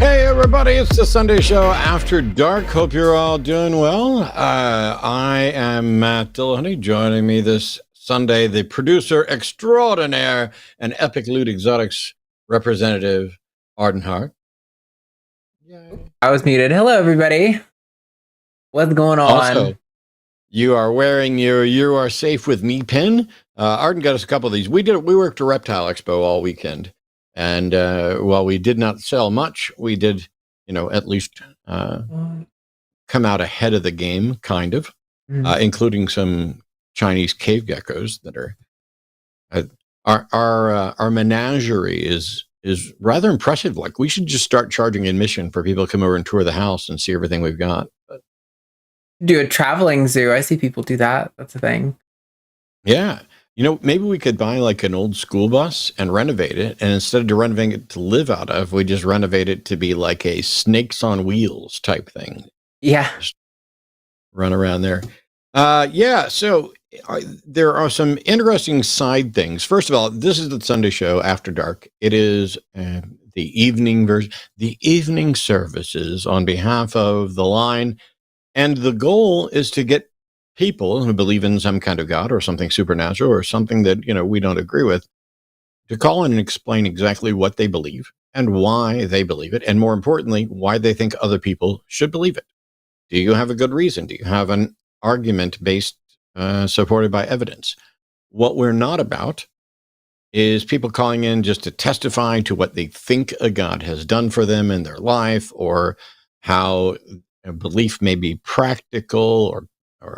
Everybody, it's the Sunday show after dark. Hope you're all doing well. I am Matt Dillahunty. Joining me this Sunday, the producer extraordinaire and Epic Loot Exotics representative, Arden Hart. Yay. I was muted. Hello, everybody. What's going on? Also, you are wearing your "You Are Safe With Me" pin. Arden got us a couple of these. We worked a Reptile Expo all weekend. And while we did not sell much, we did, at least come out ahead of the game, kind of, including some Chinese cave geckos that are our menagerie is rather impressive. Like, we should just start charging admission for people to come over and tour the house and see everything we've got. But do a traveling zoo. I see people do that. That's a thing. Yeah. Maybe we could buy like an old school bus and renovate it. And instead of renovating it to live out of, we just renovate it to be like a snakes on wheels type thing. Yeah. Just run around there. So there are some interesting side things. First of all, this is the Sunday show after dark. It is the evening version, the evening services on behalf of the line. And the goal is to get people who believe in some kind of God or something supernatural or something that, we don't agree with, to call in and explain exactly what they believe and why they believe it. And more importantly, why they think other people should believe it. Do you have a good reason? Do you have an argument based, supported by evidence? What we're not about is people calling in just to testify to what they think a God has done for them in their life, or how a belief may be practical or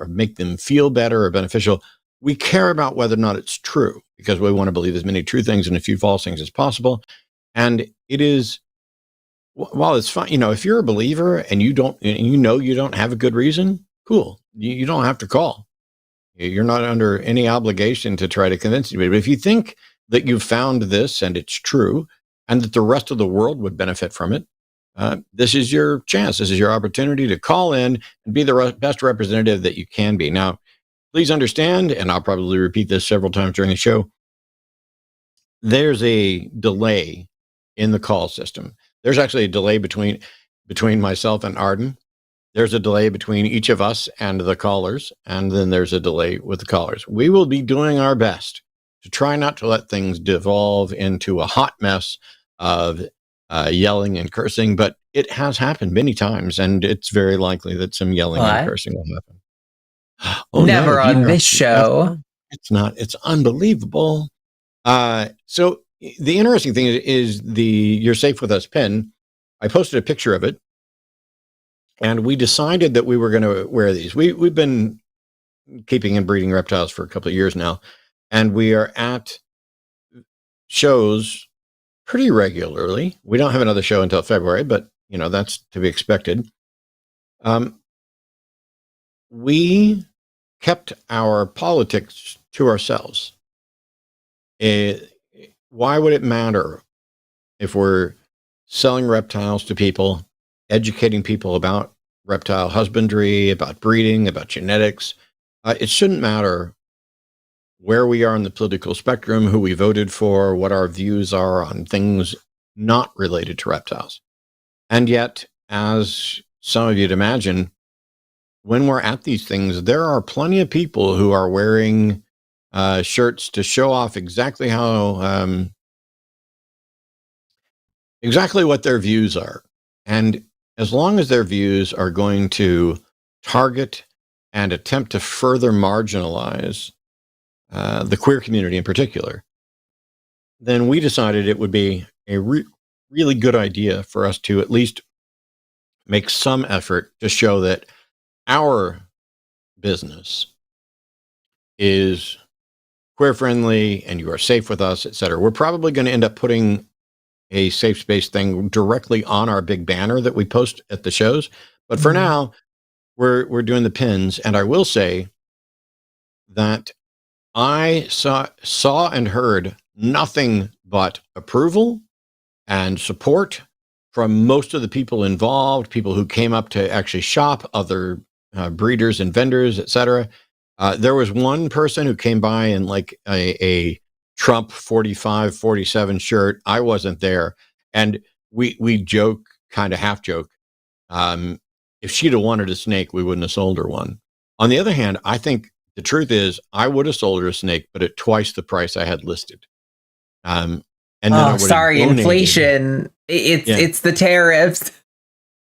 make them feel better or beneficial. We care about whether or not it's true, because we want to believe as many true things and a few false things as possible. And it is, while it's fine, if you're a believer and you don't have a good reason, cool. You don't have to call. You're not under any obligation to try to convince anybody. But if you think that you've found this and it's true, and that the rest of the world would benefit from it, this is your chance. This is your opportunity to call in and be the best representative that you can be. Now, please understand, and I'll probably repeat this several times during the show, there's a delay in the call system. There's actually a delay between myself and Arden. There's a delay between each of us and the callers, and then there's a delay with the callers. We will be doing our best to try not to let things devolve into a hot mess of yelling and cursing, but it has happened many times, and it's very likely that some yelling and cursing will happen. Oh, never on this show. It's unbelievable. So the interesting thing is the "You're Safe With Us" pin. I posted a picture of it, and we decided that we were going to wear these. We've been keeping and breeding reptiles for a couple of years now, and we are at shows pretty regularly. We don't have another show until February, but that's to be expected. We kept our politics to ourselves. Why would it matter if we're selling reptiles to people, educating people about reptile husbandry, about breeding, about genetics? It shouldn't matter where we are on the political spectrum, who we voted for, what our views are on things not related to reptiles. And yet, as some of you'd imagine, when we're at these things, there are plenty of people who are wearing shirts to show off exactly what their views are. And as long as their views are going to target and attempt to further marginalize the queer community in particular, then we decided it would be a really good idea for us to at least make some effort to show that our business is queer friendly and you are safe with us, etc. We're probably going to end up putting a safe space thing directly on our big banner that we post at the shows. But for now, we're doing the pins. And I will say that I saw and heard nothing but approval and support from most of the people involved, people who came up to actually shop, other breeders and vendors, etc. There was one person who came by in like a Trump 45, 47 shirt. I wasn't there. And we joke, kind of half joke. If she'd have wanted a snake, we wouldn't have sold her one. On the other hand, I think the truth is I would have sold her a snake, but at twice the price I had listed. And then sorry, inflation. It's the tariffs.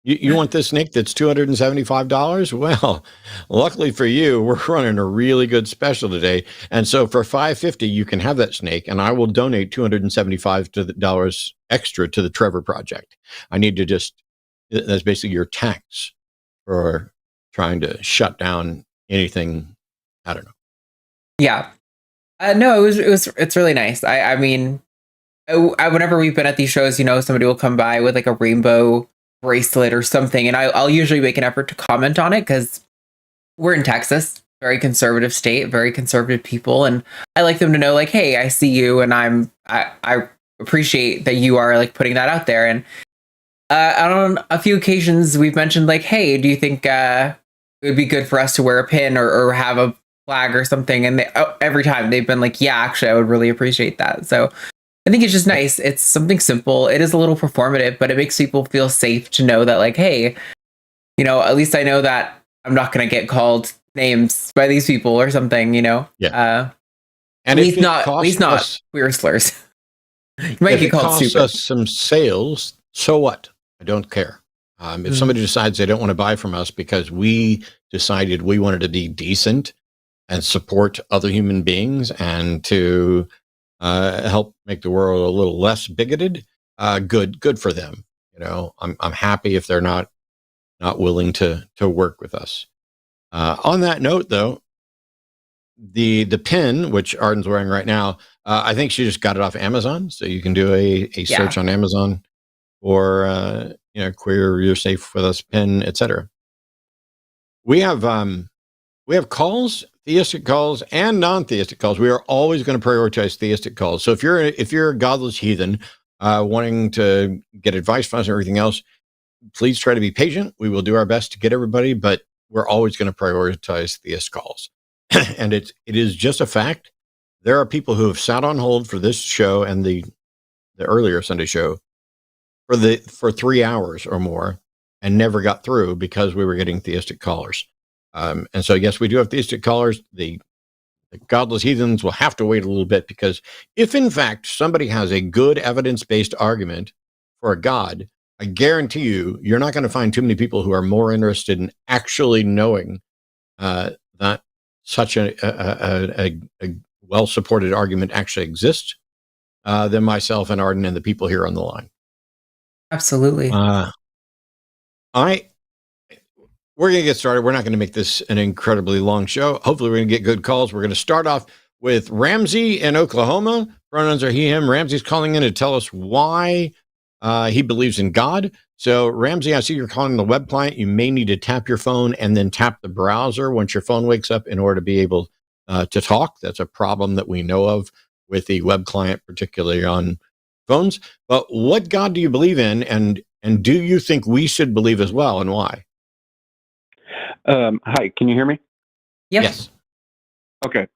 You want this snake that's $275? Well, luckily for you, we're running a really good special today. And so for $550, you can have that snake, and I will donate $275 extra to the Trevor Project. I need to that's basically your tax for trying to shut down anything. I don't know. Yeah. No, it's really nice. I mean, whenever we've been at these shows, somebody will come by with like a rainbow bracelet or something, and I'll usually make an effort to comment on it because we're in Texas, very conservative state, very conservative people, and I like them to know, like, hey, I see you, and I appreciate that you are like putting that out there. And on a few occasions, we've mentioned like, hey, do you think it would be good for us to wear a pin or have a flag or something? And every time they've been like, yeah, actually, I would really appreciate that. So I think it's just nice. It's something simple. It is a little performative, but it makes people feel safe to know that, like, hey, at least I know that I'm not going to get called names by these people or something, Yeah. And at least not queer slurs. You might get called stupid. Us some sales, so what? I don't care. If somebody decides they don't want to buy from us because we decided we wanted to be decent and support other human beings and to help make the world a little less bigoted, good for them. I'm happy if they're not willing to work with us. On that note, though, the pin, which Arden's wearing right now, I think she just got it off Amazon, so you can do a search on Amazon or queer you're safe with us pin, etc. We have calls, theistic calls and non-theistic calls. We are always going to prioritize theistic calls. So if you're a godless heathen wanting to get advice from us and everything else, please try to be patient. We will do our best to get everybody, but we're always going to prioritize theist calls. And it is just a fact. There are people who have sat on hold for this show and the earlier Sunday show for 3 hours or more and never got through because we were getting theistic callers. And so, yes, we do have theistic callers. The godless heathens will have to wait a little bit, because if in fact somebody has a good evidence-based argument for a god, I guarantee you're not going to find too many people who are more interested in actually knowing that such a well-supported argument actually exists than myself and Arden and the people here on the line. Absolutely. We're going to get started. We're not going to make this an incredibly long show. Hopefully we're going to get good calls. We're going to start off with Ramsey in Oklahoma. Pronouns are he, him. Ramsey's calling in to tell us why he believes in God. So Ramsey, I see you're calling the web client. You may need to tap your phone and then tap the browser once your phone wakes up in order to be able to talk. That's a problem that we know of with the web client, particularly on phones. But what God do you believe in? And do you think we should believe as well, and why? Hi, can you hear me? Yep. Yes. Okay.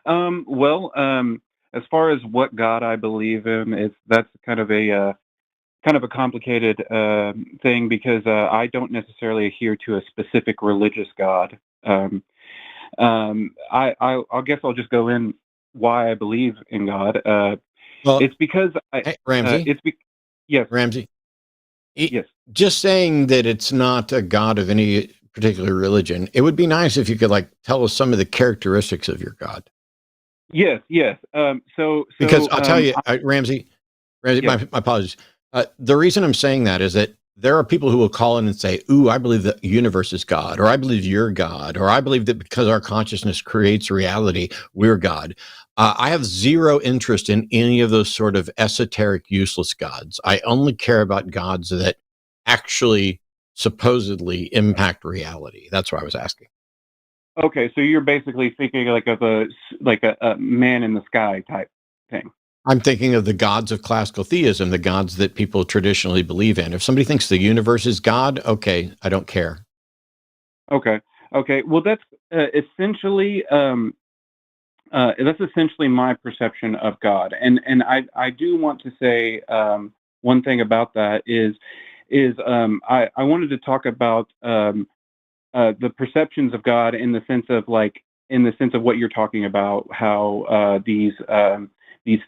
As far as what God I believe in, that's kind of a complicated thing, because I don't necessarily adhere to a specific religious God. I guess I'll just go in why I believe in God. It's because Ramsey. Yes, Ramsey. Yes. Just saying that it's not a God of any particular religion, it would be nice if you could tell us some of the characteristics of your God. Yes. Because I'll tell you, Ramsey, yes. my apologies. The reason I'm saying that is that there are people who will call in and say, ooh, I believe the universe is God, or I believe you're God, or I believe that because our consciousness creates reality, we're God. I have zero interest in any of those sort of esoteric, useless gods. I only care about gods that actually supposedly impact reality. That's what I was asking. Okay, so you're basically thinking like of a man in the sky type thing. I'm thinking of the gods of classical theism, the gods that people traditionally believe in. If somebody thinks the universe is God, okay, I don't care. Okay. Well, that's essentially my perception of God, and I do want to say one thing about that is I wanted to talk about the perceptions of God in the sense of what you're talking about, how these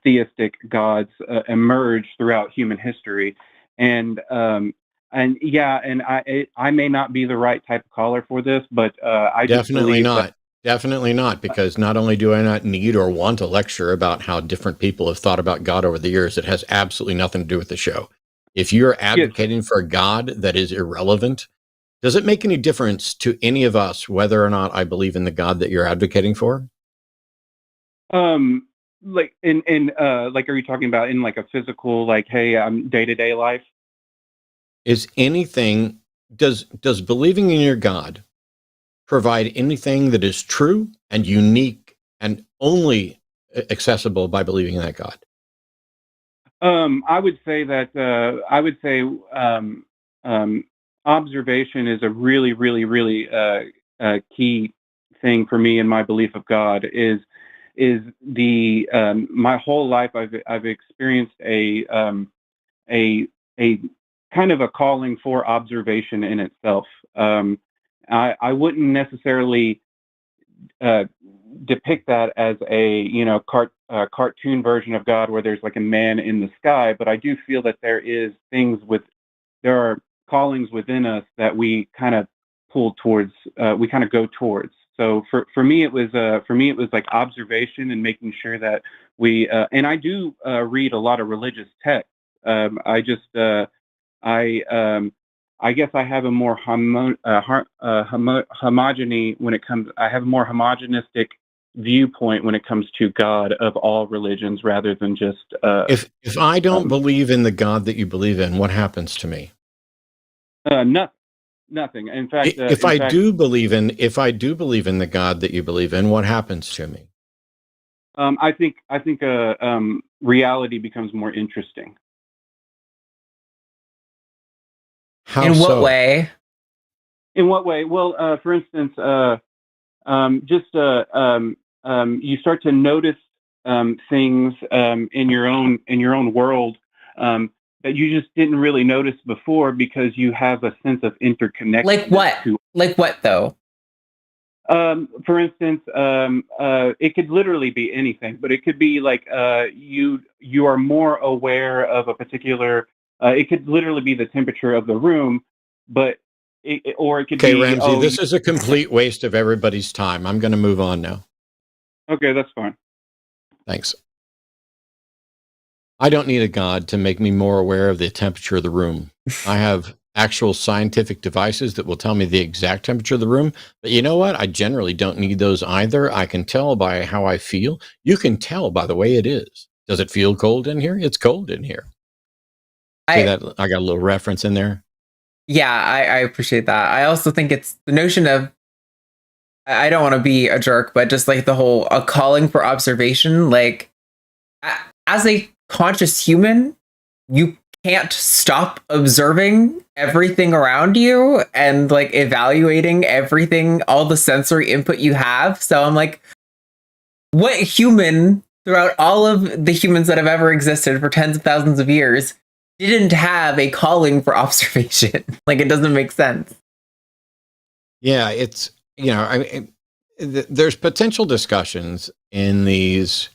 theistic gods emerge throughout human history, and yeah, and I may not be the right type of caller for this, but I just Definitely believe not. Definitely not, because not only do I not need or want a lecture about how different people have thought about God over the years, it has absolutely nothing to do with the show. If you're advocating for a God that is irrelevant, does it make any difference to any of us whether or not I believe in the God that you're advocating for? like like, are you talking about in like a physical, like, hey, day-to-day life? Is anything does believing in your God provide anything that is true and unique and only accessible by believing in that God? I would say that observation is a really, really, really key thing for me in my belief of God. Is the My whole life I've experienced a kind of a calling for observation in itself. I wouldn't necessarily depict that as a cartoon version of God where there's like a man in the sky, but I do feel that there are callings within us that we kind of pull towards, we kind of go towards. So for me it was like observation and making sure that we and I do read a lot of religious texts. I just I guess I have a more homogeny when it comes. I have a more homogenistic viewpoint when it comes to God of all religions, rather than just. If I don't believe in the God that you believe in, what happens to me? Nothing. In fact, if I do believe in the God that you believe in, what happens to me? I think reality becomes more interesting. How In what so? way? In what way? Well, for instance, you start to notice things in your own world that you just didn't really notice before because you have a sense of interconnection. Like what? Like what though? For instance, it could literally be anything, but it could be like you are more aware of a particular. It could literally be the temperature of the room, but or it could be. Okay, Ramsey, this is a complete waste of everybody's time. I'm going to move on now. Okay, that's fine. Thanks. I don't need a God to make me more aware of the temperature of the room. I have actual scientific devices that will tell me the exact temperature of the room. But you know what? I generally don't need those either. I can tell by how I feel. You can tell by the way it is. Does it feel cold in here? It's cold in here. See that? I got a little reference in there. Yeah, I appreciate that. I also think it's the notion of, I don't want to be a jerk, but just like the whole a calling for observation, like as a conscious human, you can't stop observing everything around you and like evaluating everything, all the sensory input you have. So I'm like, what human throughout all of the humans that have ever existed for tens of thousands of years didn't have a calling for observation? Like, it doesn't make sense. Yeah, it's, I mean, there's potential discussions in these.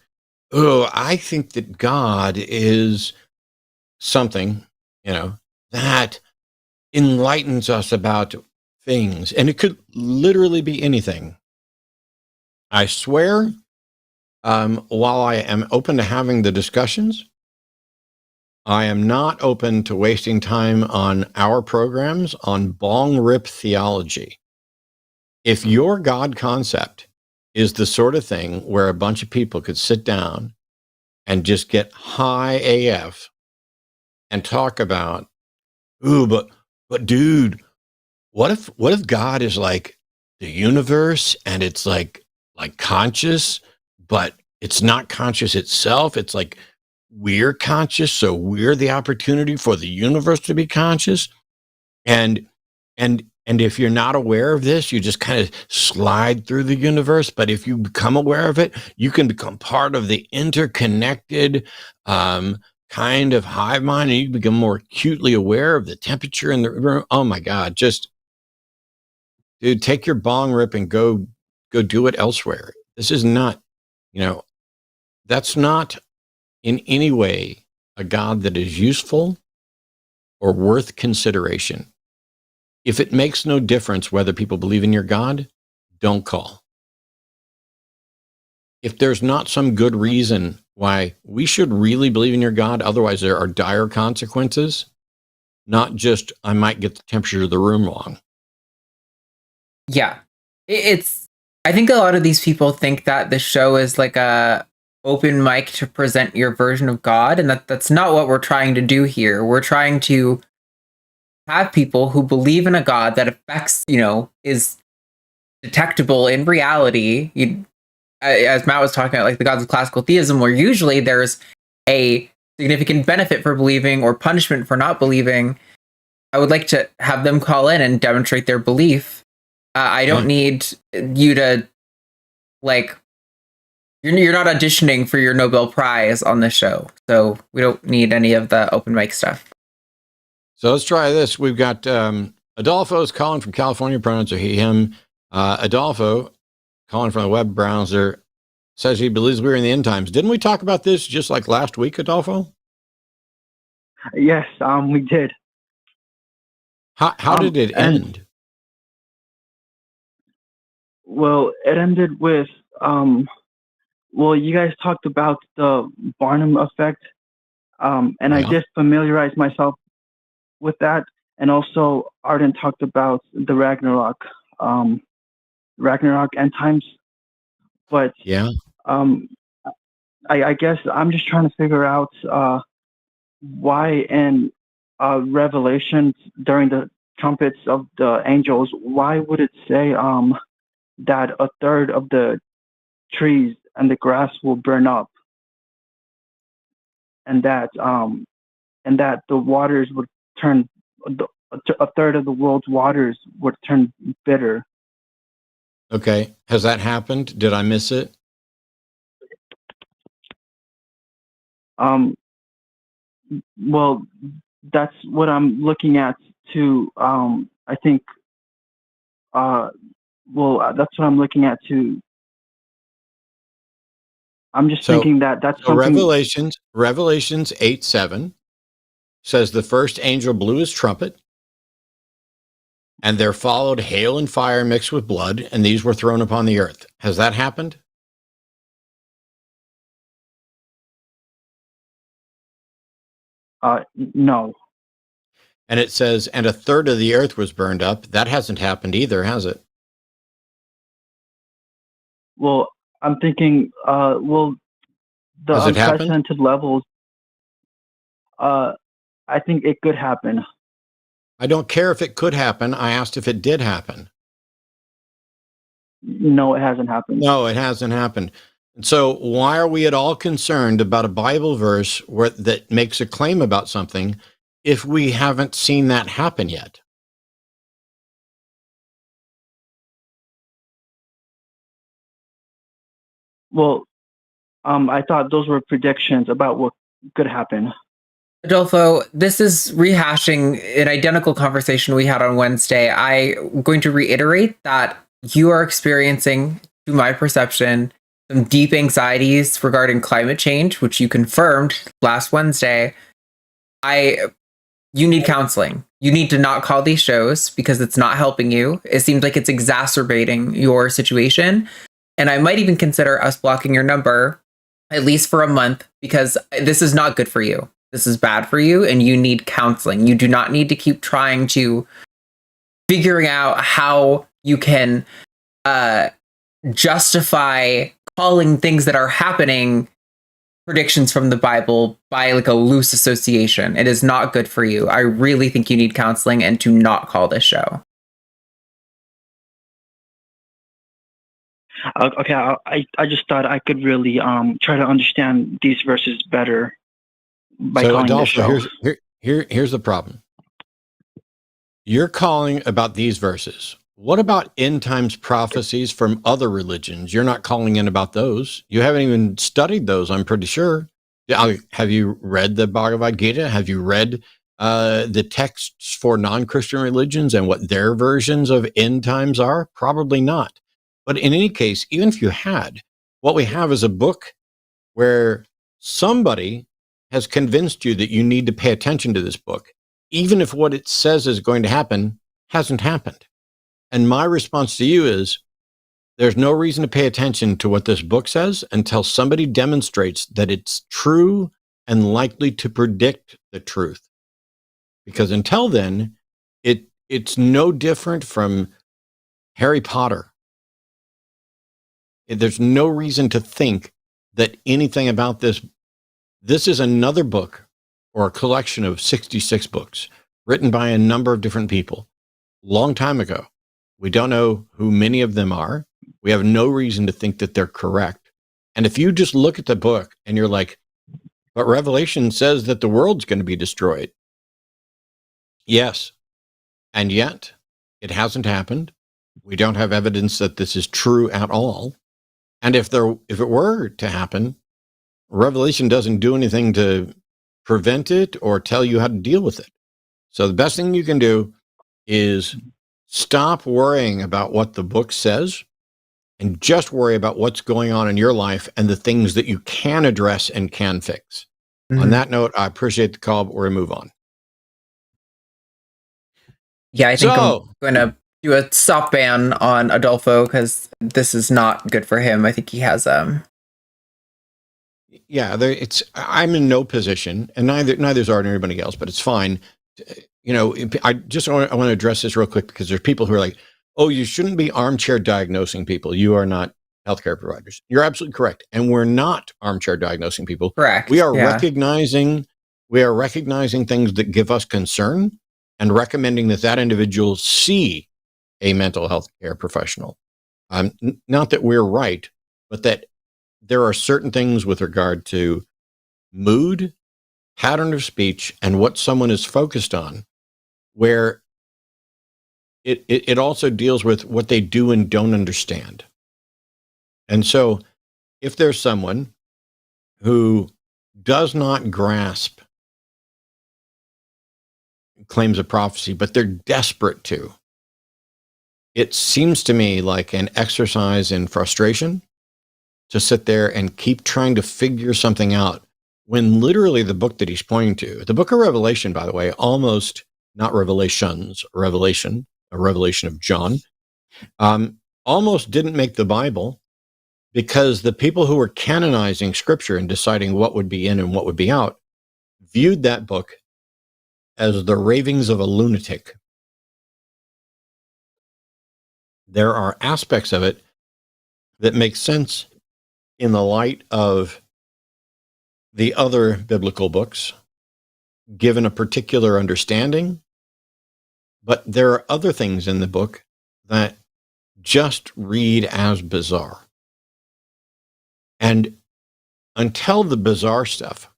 Oh, I think that God is something, that enlightens us about things. And it could literally be anything. I swear, while I am open to having the discussions, I am not open to wasting time on our programs on bong rip theology. If your God concept is the sort of thing where a bunch of people could sit down and just get high AF and talk about, ooh, but dude, what if God is like the universe and it's like conscious, but it's not conscious itself. It's like we're conscious, so we're the opportunity for the universe to be conscious. And if you're not aware of this, you just kind of slide through the universe. But if you become aware of it, you can become part of the interconnected kind of hive mind, and you become more acutely aware of the temperature in the room. Oh my God, just dude, take your bong rip and go do it elsewhere. This is not, that's not in any way a God that is useful or worth consideration. If it makes no difference whether people believe in your God, don't call. If there's not some good reason why we should really believe in your God, otherwise there are dire consequences, not just I might get the temperature of the room wrong. Yeah. I think a lot of these people think that the show is like a open mic to present your version of God, and that's not what we're trying to do here. We're trying to have people who believe in a God that affects, is detectable in reality. As Matt was talking about, like the gods of classical theism, where usually there's a significant benefit for believing or punishment for not believing. I would like to have them call in and demonstrate their belief. I don't need you to, like, you're not auditioning for your Nobel Prize on this show, so we don't need any of the open mic stuff. So let's try this. We've got Adolfo's calling from California, pronouns are he, him. Adolfo, calling from the web browser, says he believes we're in the end times. Didn't we talk about this just like last week, Adolfo? Yes, we did. How did it end? Well, it ended with, you guys talked about the Barnum effect, and yeah. I just familiarized myself with that. And also, Arden talked about the Ragnarok end times. But yeah, I guess I'm just trying to figure out why in Revelations during the trumpets of the angels, why would it say that a third of the trees and the grass will burn up, and that the waters would turn, a third of the world's waters would turn bitter. Okay, has that happened? Did I miss it? Well, that's what I'm looking at too. I think. That's what I'm looking at too. I'm just thinking that's something. Revelations 8:7 says the first angel blew his trumpet, and there followed hail and fire mixed with blood, and these were thrown upon the earth. Has that happened? No. And it says, and a third of the earth was burned up. That hasn't happened either, has it? Well, I'm thinking, the unprecedented levels, I think it could happen. I don't care if it could happen. I asked if it did happen. No, it hasn't happened. No, it hasn't happened. And so why are we at all concerned about a Bible verse that makes a claim about something if we haven't seen that happen yet? Well, I thought those were predictions about what could happen. Adolfo, this is rehashing an identical conversation we had on Wednesday. I'm going to reiterate that you are experiencing, to my perception, some deep anxieties regarding climate change, which you confirmed last Wednesday. You need counseling. You need to not call these shows because it's not helping you. It seems like it's exacerbating your situation. And I might even consider us blocking your number, at least for a month, because this is not good for you. This is bad for you, and you need counseling. You do not need to keep trying to figuring out how you can justify calling things that are happening predictions from the Bible by like a loose association. It is not good for you. I really think you need counseling and to not call this show. Okay, I just thought I could really try to understand these verses better by calling this show. Here's the problem. You're calling about these verses. What about end times prophecies from other religions? You're not calling in about those. You haven't even studied those, I'm pretty sure. Have you read the Bhagavad Gita? Have you read the texts for non-Christian religions and what their versions of end times are? Probably not. But in any case, even if you had, what we have is a book where somebody has convinced you that you need to pay attention to this book, even if what it says is going to happen hasn't happened. And my response to you is, there's no reason to pay attention to what this book says until somebody demonstrates that it's true and likely to predict the truth. Because until then, it's no different from Harry Potter. There's no reason to think that anything about this is another book or a collection of 66 books written by a number of different people long time ago. We don't know who many of them are. We have no reason to think that they're correct. And if you just look at the book and you're like, but Revelation says that the world's going to be destroyed. Yes. And yet it hasn't happened. We don't have evidence that this is true at all. And if it were to happen, Revelation doesn't do anything to prevent it or tell you how to deal with it. So the best thing you can do is stop worrying about what the book says and just worry about what's going on in your life and the things that you can address and can fix. On that note, I appreciate the call, but we're going to move on. Yeah, I think I'm going to do a soft ban on Adolfo because this is not good for him. I think he has Yeah, I'm in no position, and neither's Arden or anybody else, but it's fine. You know, I want to address this real quick because there's people who are like, oh, you shouldn't be armchair diagnosing people. You are not healthcare providers. You're absolutely correct. And we're not armchair diagnosing people. Correct. We are recognizing things that give us concern and recommending that individual see a mental health care professional. Not that we're right, but that there are certain things with regard to mood, pattern of speech, and what someone is focused on, where it also deals with what they do and don't understand. And so if there's someone who does not grasp claims of prophecy, but they're desperate to, it seems to me like an exercise in frustration to sit there and keep trying to figure something out when literally the book that he's pointing to, the book of Revelation, by the way, almost not Revelations, a revelation of John, almost didn't make the Bible because the people who were canonizing scripture and deciding what would be in and what would be out viewed that book as the ravings of a lunatic. There are aspects of it that make sense in the light of the other biblical books, given a particular understanding. But there are other things in the book that just read as bizarre. And until the bizarre stuff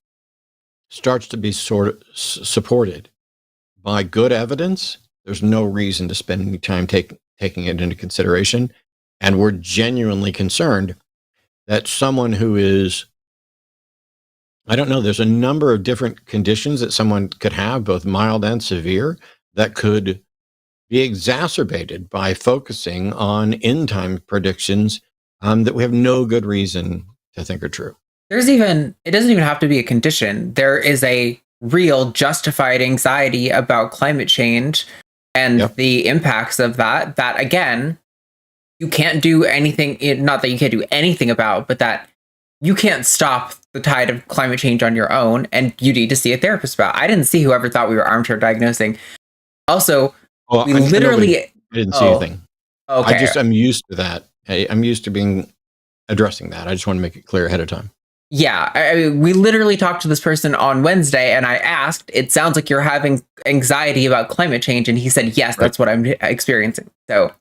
starts to be sort of supported by good evidence, there's no reason to spend any time taking it into consideration. And we're genuinely concerned that someone who is, I don't know, there's a number of different conditions that someone could have, both mild and severe, that could be exacerbated by focusing on end time predictions that we have no good reason to think are true. It doesn't even have to be a condition. There is a real justified anxiety about climate change and the impacts of that again, you can't do anything, not that you can't do anything about, but that you can't stop the tide of climate change on your own, and you need to see a therapist about. I didn't see whoever thought we were armchair diagnosing. Also, I didn't see anything. Okay. I'm used to that I'm used to addressing that. I just want to make it clear ahead of time. Yeah, we literally talked to this person on Wednesday, and I asked, it sounds like you're having anxiety about climate change, and he said, yes, that's what I'm experiencing. So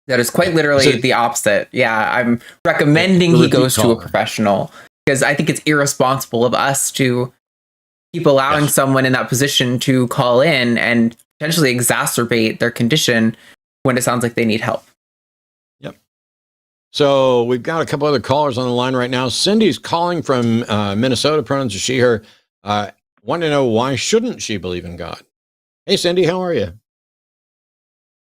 that is quite literally the opposite. Yeah, I'm recommending he goes to a professional, because I think it's irresponsible of us to keep allowing someone in that position to call in and potentially exacerbate their condition when it sounds like they need help. Yep. So we've got a couple other callers on the line right now. Cindy's calling from Minnesota, pronouns are she, her. Want to know, why shouldn't she believe in God? Hey, Cindy, how are you?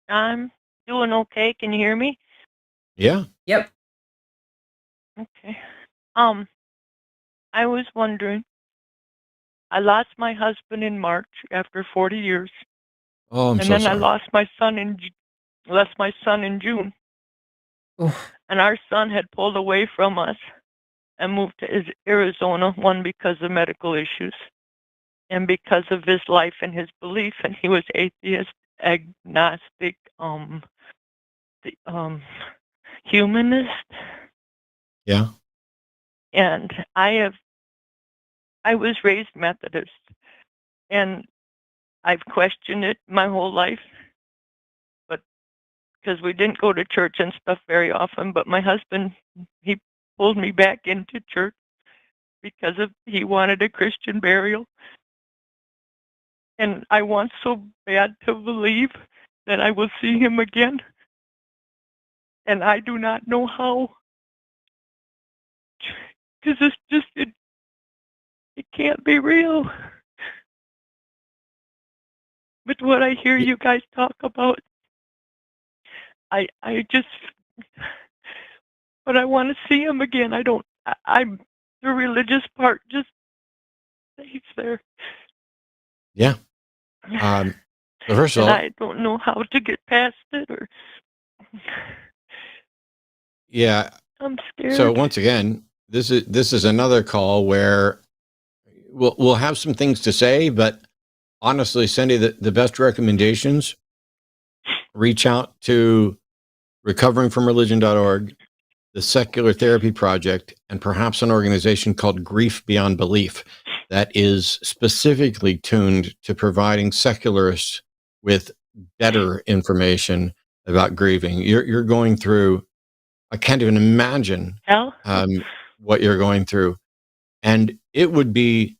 I'm doing okay. Can you hear me? Yeah. Yep. Okay. I was wondering, I lost my husband in March after 40 years. Oh, I'm and so then sorry. I lost my son in June. Oof. And our son had pulled away from us and moved to Arizona, one because of medical issues and because of his life and his belief. And he was atheist, agnostic, humanist. Yeah. And I was raised Methodist, and I've questioned it my whole life, but because we didn't go to church and stuff very often. But my husband, he pulled me back into church because he wanted a Christian burial. And I want so bad to believe that I will see him again. And I do not know how. Because it's just, it can't be real. But what I hear you guys talk about, I just, but I want to see him again. I'm the religious part just stays there. Yeah. First of all, I don't know how to get past it, or yeah. I'm scared. So once again, this is another call where we'll have some things to say, but honestly, Cindy, the best recommendations, reach out to recoveringfromreligion.org, the Secular Therapy Project, and perhaps an organization called Grief Beyond Belief that is specifically tuned to providing secularists with better information about grieving. You're going through, I can't even imagine what you're going through. And it would be,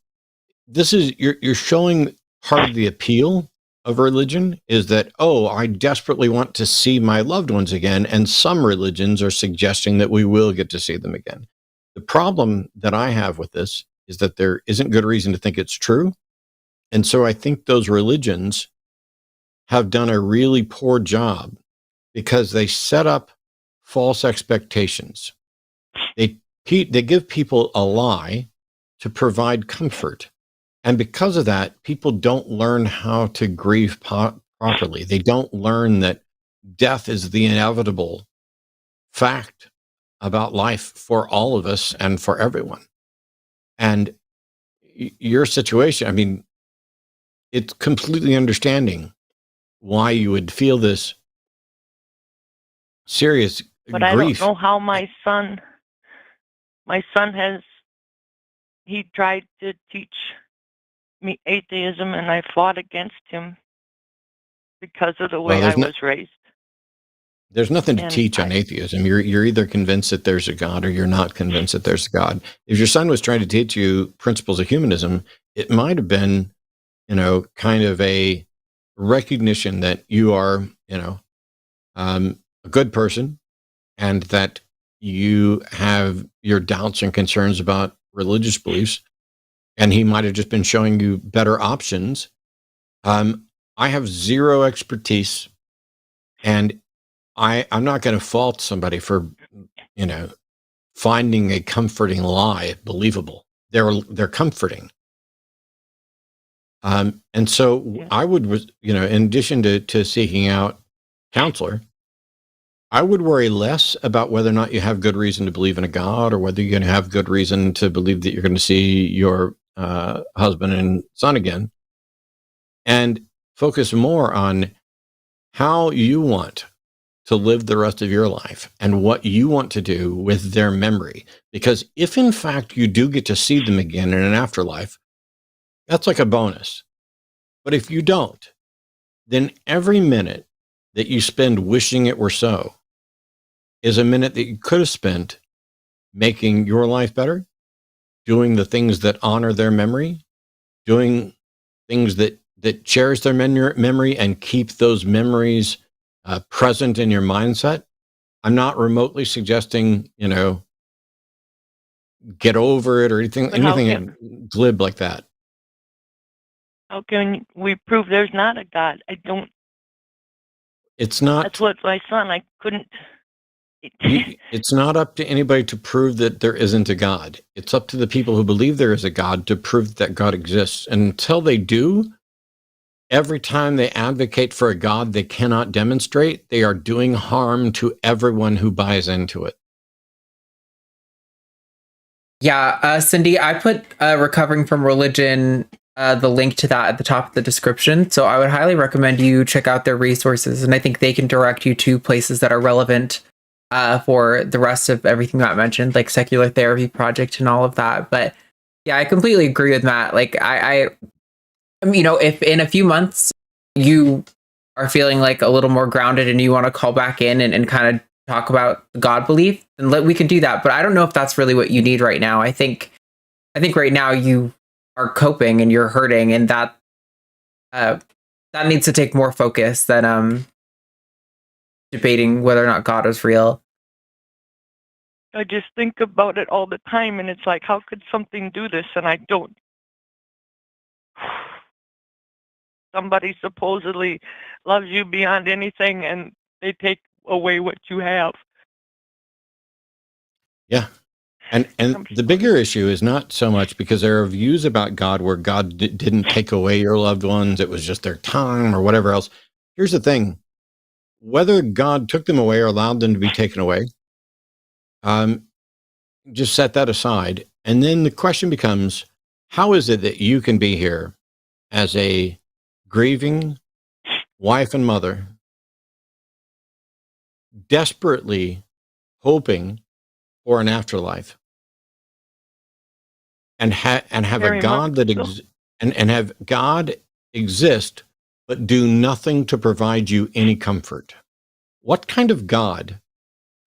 you're showing part of the appeal of religion is that, oh, I desperately want to see my loved ones again. And some religions are suggesting that we will get to see them again. The problem that I have with this is that there isn't good reason to think it's true. And so I think those religions have done a really poor job because they set up false expectations. They give people a lie to provide comfort. And because of that, people don't learn how to grieve properly. They don't learn that death is the inevitable fact about life for all of us and for everyone. And your situation, I mean, it's completely understanding why you would feel this serious but grief. I don't know how my son he tried to teach me atheism, and I fought against him because of the way I was raised. There's nothing to teach on atheism. You're either convinced that there's a God or you're not convinced that there's a God. If your son was trying to teach you principles of humanism, it might have been, kind of a recognition that you are, a good person and that you have your doubts and concerns about religious beliefs. And he might have just been showing you better options. I have zero expertise, and I'm not going to fault somebody for, finding a comforting lie believable. They're comforting. And so I would, in addition to seeking out counselor, I would worry less about whether or not you have good reason to believe in a God, or whether you're going to have good reason to believe that you're going to see your husband and son again, and focus more on how you want to live the rest of your life and what you want to do with their memory. Because if in fact you do get to see them again in an afterlife, that's like a bonus. But if you don't, then every minute that you spend wishing it were so is a minute that you could have spent making your life better, doing the things that honor their memory, doing things that cherish their memory and keep those memories present in your mindset. I'm not remotely suggesting, get over it or anything glib like that. How can we prove there's not a God? I don't. It's not. That's what my son. I couldn't. It's not up to anybody to prove that there isn't a God. It's up to the people who believe there is a God to prove that God exists. And until they do, every time they advocate for a God they cannot demonstrate, they are doing harm to everyone who buys into it. Yeah, Cindy, I put Recovering from Religion, the link to that at the top of the description. So I would highly recommend you check out their resources. And I think they can direct you to places that are relevant for the rest of everything Matt mentioned, like Secular Therapy Project and all of that. But yeah, I completely agree with Matt. Like I mean, if in a few months you are feeling like a little more grounded and you want to call back in and kind of talk about God belief, then we can do that. But I don't know if that's really what you need right now. I think right now you are coping and you're hurting, and that needs to take more focus than debating whether or not God is real. I just think about it all the time, and it's like, how could something do this and I don't? Somebody supposedly loves you beyond anything, and they take away what you have. Yeah. And the bigger issue is not so much because there are views about God where God didn't take away your loved ones. It was just their time or whatever else. Here's the thing. Whether God took them away or allowed them to be taken away, just set that aside. And then the question becomes, how is it that you can be here as a grieving wife and mother, desperately hoping for an afterlife, and have Very a God much that so. and have God exist but do nothing to provide you any comfort? What kind of God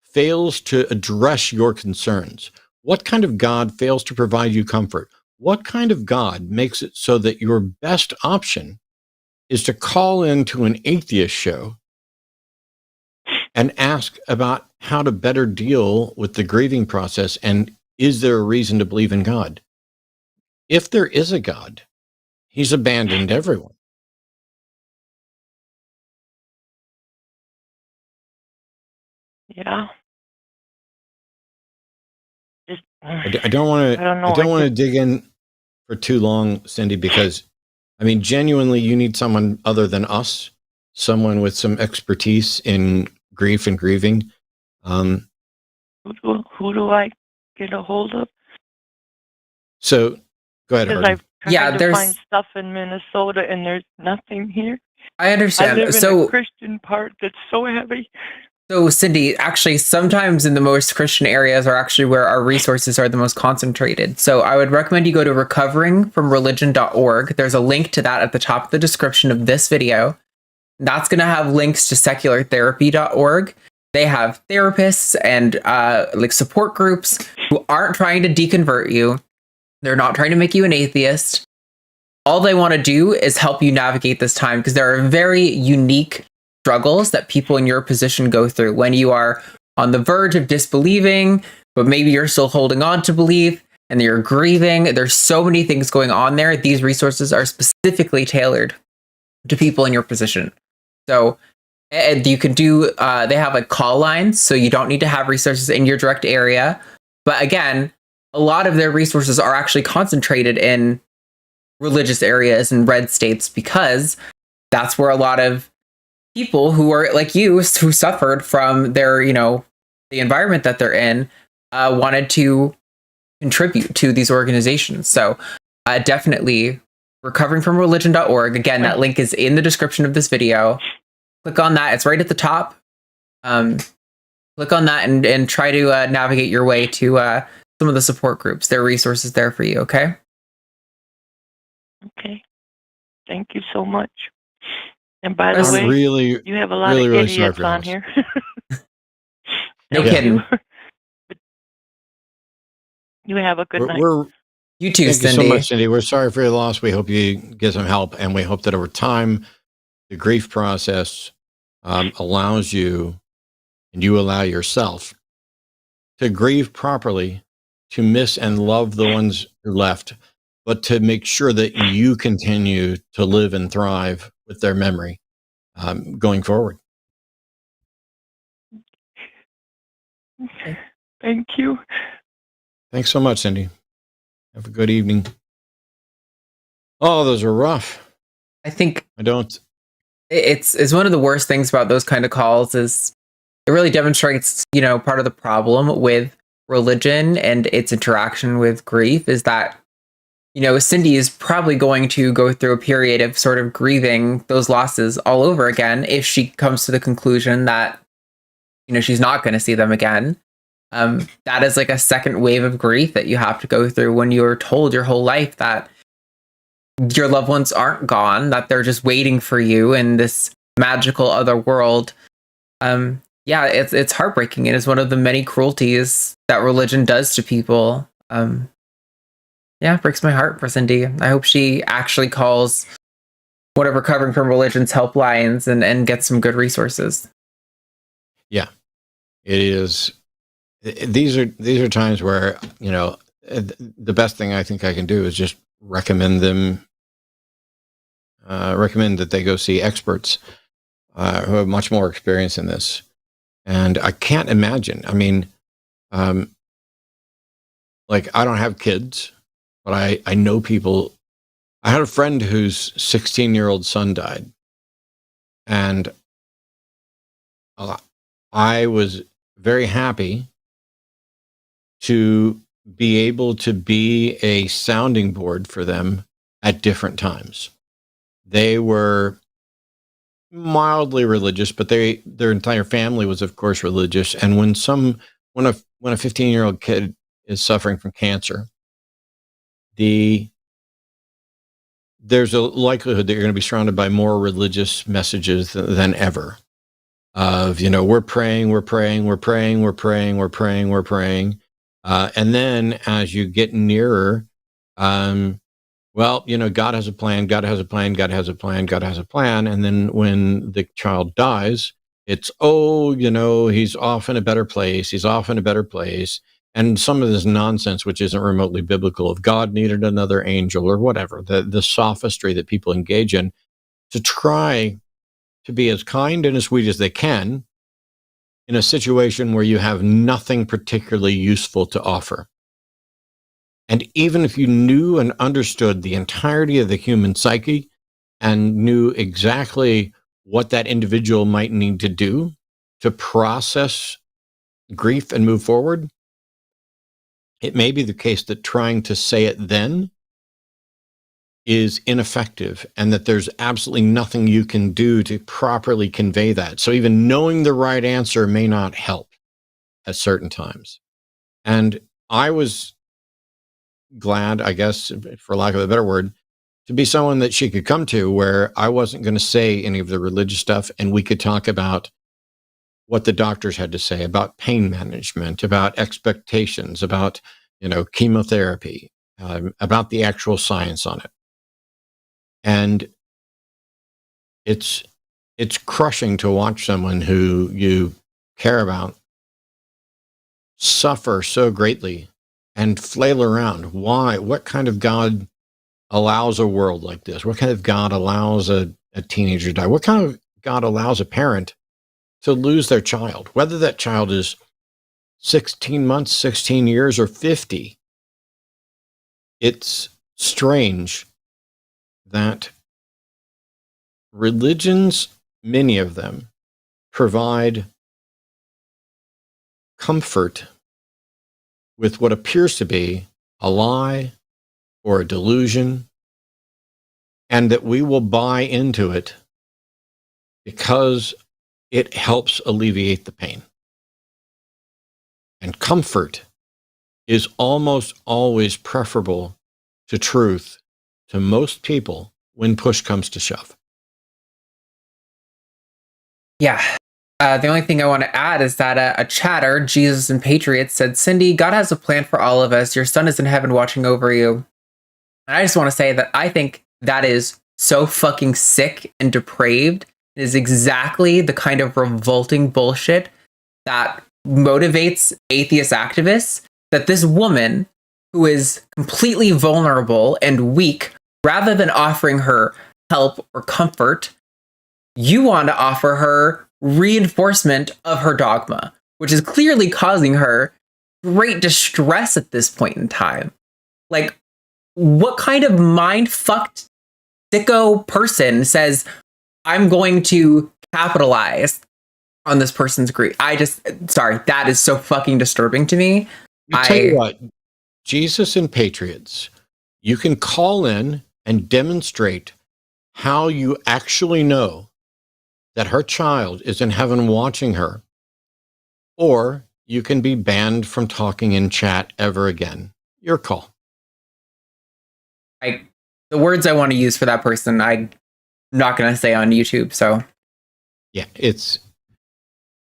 fails to address your concerns? What kind of God fails to provide you comfort? What kind of God makes it so that your best option is to call into an atheist show and ask about how to better deal with the grieving process, and is there a reason to believe in God? If there is a God, he's abandoned everyone. Yeah. Just, I don't want to. I don't know. I don't want to dig in for too long, Cindy, because I mean, genuinely, you need someone other than us, someone with some expertise in grief and grieving. Who do I get a hold of? So, go ahead, Because Arden. I've tried to find stuff in Minnesota, and there's nothing here. I understand. I live in a Christian part that's so heavy. So, Cindy, actually, sometimes in the most Christian areas are actually where our resources are the most concentrated. So I would recommend you go to recoveringfromreligion.org. There's a link to that at the top of the description of this video. That's going to have links to seculartherapy.org. They have therapists and like support groups who aren't trying to deconvert you. They're not trying to make you an atheist. All they want to do is help you navigate this time, because there are very unique struggles that people in your position go through when you are on the verge of disbelieving, but maybe you're still holding on to belief and you're grieving. There's so many things going on there. These resources are specifically tailored to people in your position. So you can do, they have like call lines, so you don't need to have resources in your direct area. But again, a lot of their resources are actually concentrated in religious areas and red states, because that's where a lot of people who are like you, who suffered from their, the environment that they're in, wanted to contribute to these organizations. So definitely recoveringfromreligion.org. Again, that link is in the description of this video. Click on that. It's right at the top. click on that and try to navigate your way to some of the support groups. There are resources there for you, okay? Okay. Thank you so much. And by the I'm way, really, you have a lot really, of really sorry idiots for your on loss. here. No Thank kidding. you. You have a good night. You too, Thank you so Cindy. much, Cindy. We're sorry for your loss. We hope you get some help, and we hope that over time, the grief process allows you, and you allow yourself to grieve properly, to miss and love the ones who left, but to make sure that you continue to live and thrive with their memory going forward. Thank you. Thanks so much, Cindy. Have a good evening. Oh, those are rough. I think I don't. it's one of the worst things about those kind of calls is it really demonstrates, part of the problem with religion and its interaction with grief is that, Cindy is probably going to go through a period of sort of grieving those losses all over again if she comes to the conclusion that, she's not going to see them again. That is like a second wave of grief that you have to go through when you're told your whole life that your loved ones aren't gone, that they're just waiting for you in this magical other world. Yeah, it's heartbreaking. It is one of the many cruelties that religion does to people. Yeah, it breaks my heart for Cindy. I hope she actually calls one of recovering from religion's helplines and gets some good resources. Yeah, it is. These are times where, the best thing I think I can do is just recommend that they go see experts who have much more experience in this. And I can't imagine. I mean, I don't have kids, but I know people. I had a friend whose 16-year-old son died. And I was very happy to be able to be a sounding board for them at different times. They were mildly religious, but their entire family was, of course, religious. And when a 15-year-old kid is suffering from cancer, there's a likelihood that you're going to be surrounded by more religious messages than ever. Of, we're praying. And then as you get nearer, God has a plan. And then when the child dies, it's, he's off in a better place. And some of this nonsense, which isn't remotely biblical, if God needed another angel or whatever, the sophistry that people engage in to try to be as kind and as sweet as they can in a situation where you have nothing particularly useful to offer. And even if you knew and understood the entirety of the human psyche and knew exactly what that individual might need to do to process grief and move forward, it may be the case that trying to say it then is ineffective and that there's absolutely nothing you can do to properly convey that. So even knowing the right answer may not help at certain times. And I was glad, I guess, for lack of a better word, to be someone that she could come to where I wasn't going to say any of the religious stuff and we could talk about what the doctors had to say about pain management, about expectations, about, chemotherapy, about the actual science on it. And it's crushing to watch someone who you care about suffer so greatly and flail around. Why? What kind of God allows a world like this? What kind of God allows a teenager to die? What kind of God allows a parent to lose their child? Whether that child is 16 months, 16 years, or 50, it's strange that religions, many of them, provide comfort with what appears to be a lie or a delusion, and that we will buy into it because it helps alleviate the pain. And comfort is almost always preferable to truth to most people when push comes to shove. Yeah. The only thing I want to add is that a chatter, Jesus and Patriots, said, Cindy, God has a plan for all of us. Your son is in heaven watching over you. And I just want to say that I think that is so fucking sick and depraved. It is exactly the kind of revolting bullshit that motivates atheist activists, that this woman who is completely vulnerable and weak, rather than offering her help or comfort, you want to offer her reinforcement of her dogma, which is clearly causing her great distress at this point in time. Like, what kind of mind-fucked sicko person says, I'm going to capitalize on this person's grief? Sorry, that is so fucking disturbing to me. I tell you what, Jesus and Patriots, you can call in and demonstrate how you actually know that her child is in heaven watching her, or you can be banned from talking in chat ever again. Your call. The words I want to use for that person, I'm not going to say on YouTube. So, yeah,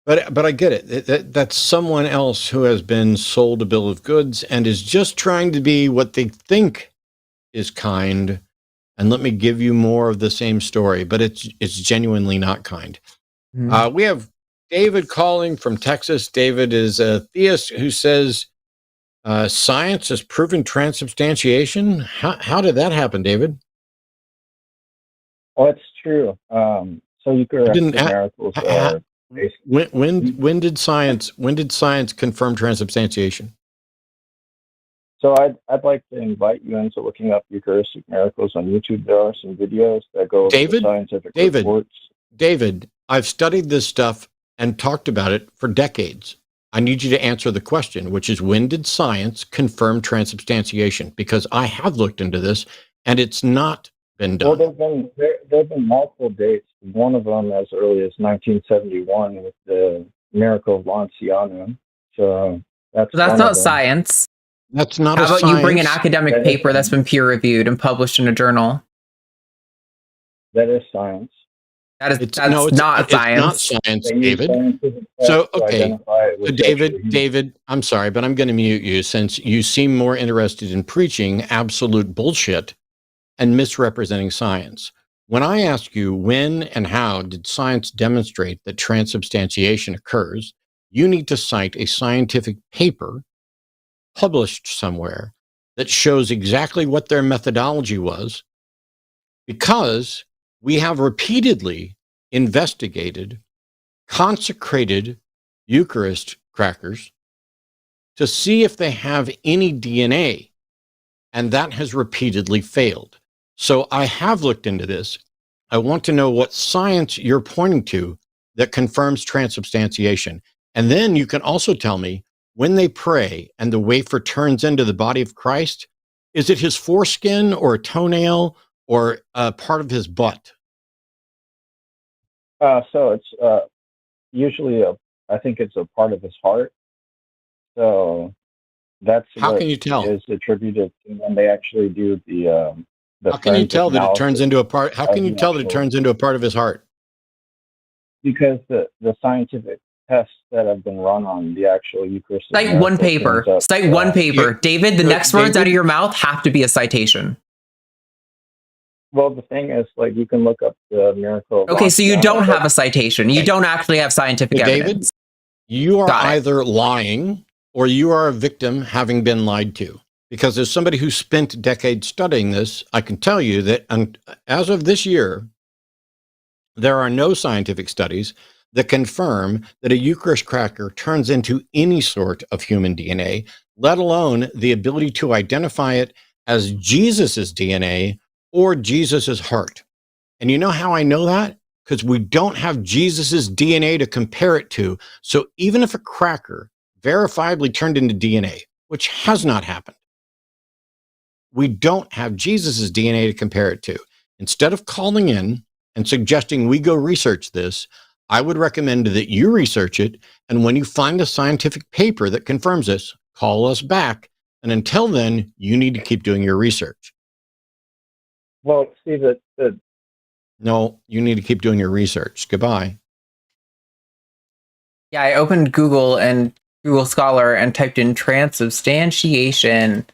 but I get it. That's someone else who has been sold a bill of goods and is just trying to be what they think is kind. And let me give you more of the same story, but it's genuinely not kind. Mm-hmm. We have David calling from Texas. David is a theist who says science has proven transubstantiation. How did that happen, David? Well, it's true. So Eucharistic miracles are basically... When did science confirm transubstantiation? So I'd like to invite you into looking up Eucharistic miracles on YouTube. There are some videos that go over the scientific reports. David, I've studied this stuff and talked about it for decades. I need you to answer the question, which is, when did science confirm transubstantiation? Because I have looked into this and it's not been done. Well, there've been multiple dates. One of them as early as 1971 with the miracle of Lanciano. So that's not science. That's not How a about science. You bring an academic paper that's been peer-reviewed and published in a journal? That is science. It's not science, David. So, okay. So David, I'm sorry, but I'm going to mute you since you seem more interested in preaching absolute bullshit and misrepresenting science. When I ask you when and how did science demonstrate that transubstantiation occurs, you need to cite a scientific paper published somewhere that shows exactly what their methodology was, because we have repeatedly investigated consecrated Eucharist crackers to see if they have any DNA, and that has repeatedly failed. So I have looked into this. I want to know what science you're pointing to that confirms transubstantiation. And then you can also tell me, when they pray and the wafer turns into the body of Christ, is it his foreskin or a toenail or a part of his butt? So it's usually I think it's a part of his heart. So that's how can you tell is attributed to when they actually do the how can you tell that it turns into a part? How can you tell that it turns into a part of his heart? Because the scientific tests that have been run on the actual Eucharistic. Cite one paper. Cite one paper. David, the next words out of your mouth have to be a citation. Well, the thing is, like, you can look up the miracle. Okay, so you don't have a citation. You don't actually have scientific evidence. David, you are either lying or you are a victim having been lied to. Because as somebody who spent decades studying this, I can tell you that as of this year, there are no scientific studies that confirm that a Eucharist cracker turns into any sort of human DNA, let alone the ability to identify it as Jesus's DNA or Jesus's heart. And you know how I know that? Because we don't have Jesus's DNA to compare it to. So even if a cracker verifiably turned into DNA, which has not happened, we don't have Jesus's DNA to compare it to. Instead of calling in and suggesting we go research this, I would recommend that you research it. And when you find a scientific paper that confirms this, call us back. And until then, you need to keep doing your research. Well, see, No, you need to keep doing your research. Goodbye. Yeah, I opened Google and Google Scholar and typed in transubstantiation.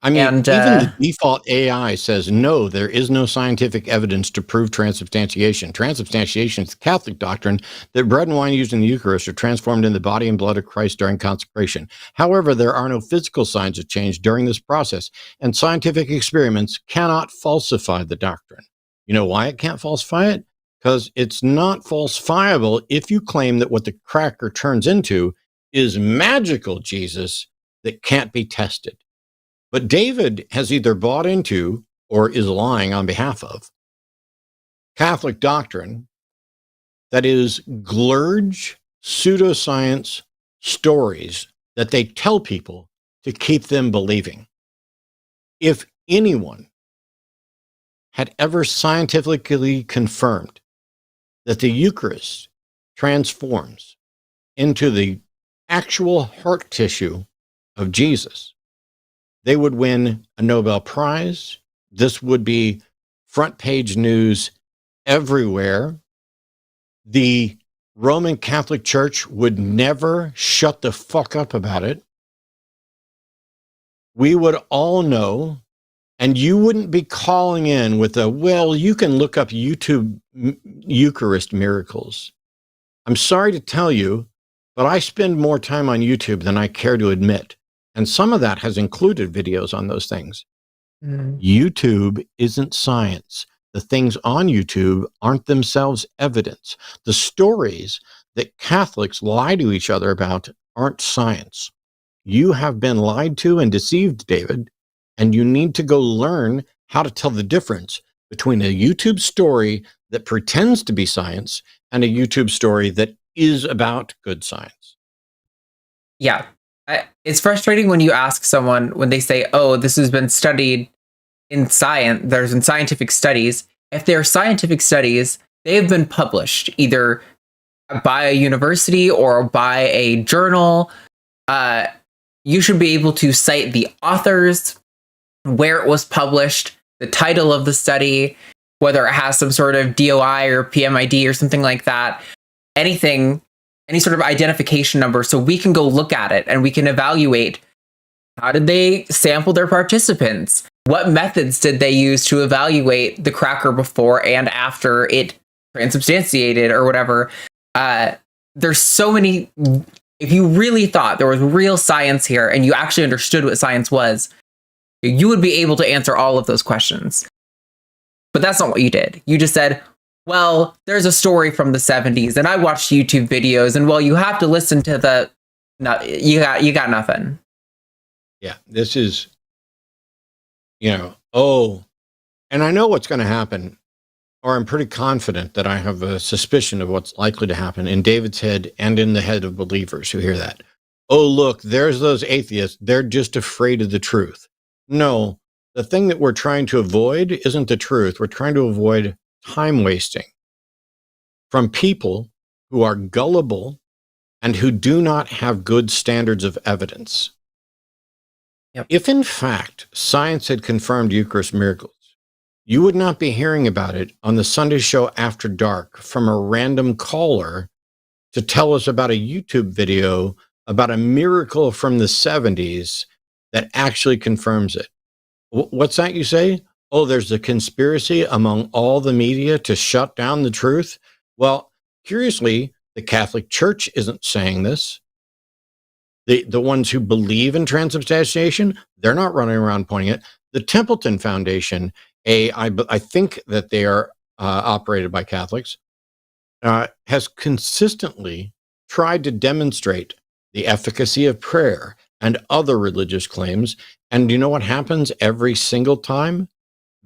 I mean, And, even the default AI says, no, there is no scientific evidence to prove transubstantiation. Transubstantiation is the Catholic doctrine that bread and wine used in the Eucharist are transformed in the body and blood of Christ during consecration. However, there are no physical signs of change during this process, and scientific experiments cannot falsify the doctrine. You know why it can't falsify it? Because it's not falsifiable if you claim that what the cracker turns into is magical Jesus that can't be tested. But David has either bought into or is lying on behalf of Catholic doctrine that is glurge pseudoscience stories that they tell people to keep them believing. If anyone had ever scientifically confirmed that the Eucharist transforms into the actual heart tissue of Jesus, they would win a Nobel Prize. This would be front page news everywhere. The Roman Catholic Church would never shut the fuck up about it. We would all know, and you wouldn't be calling in with a, well, you can look up YouTube Eucharist miracles. I'm sorry to tell you, but I spend more time on YouTube than I care to admit. And some of that has included videos on those things. YouTube isn't science. The things on YouTube aren't themselves evidence. The stories that Catholics lie to each other about aren't science. You have been lied to and deceived, David, and you need to go learn how to tell the difference between a YouTube story that pretends to be science and a YouTube story that is about good science. Yeah. It's frustrating when you ask someone, when they say, oh, this has been studied in science, there's been scientific studies. If they're scientific studies, they have been published either by a university or by a journal. You should be able to cite the authors, where it was published, the title of the study, whether it has some sort of DOI or PMID or something like that. Anything, any sort of identification number, so we can go look at it and we can evaluate, how did they sample their participants? What methods did they use to evaluate the cracker before and after it transubstantiated or whatever? There's so many. If you really thought there was real science here and you actually understood what science was, you would be able to answer all of those questions. But that's not what you did. You just said, well, there's a story from the 70s and I watched YouTube videos, and well, you have to listen to the, no, you got nothing. Yeah, this is, and I know what's going to happen, or I'm pretty confident that I have a suspicion of what's likely to happen in David's head and in the head of believers who hear that. Oh, look, there's those atheists. They're just afraid of the truth. No, the thing that we're trying to avoid isn't the truth. We're trying to avoid time wasting from people who are gullible and who do not have good standards of evidence. Yep. If in fact science had confirmed Eucharist miracles, you would not be hearing about it on the Sunday show after dark from a random caller to tell us about a YouTube video about a miracle from the 70s that actually confirms it. What's that you say? Oh, there's a conspiracy among all the media to shut down the truth. Well, curiously, the Catholic Church isn't saying this. The ones who believe in transubstantiation, they're not running around pointing it. The Templeton Foundation, I think that they are operated by Catholics, has consistently tried to demonstrate the efficacy of prayer and other religious claims. And you know what happens every single time?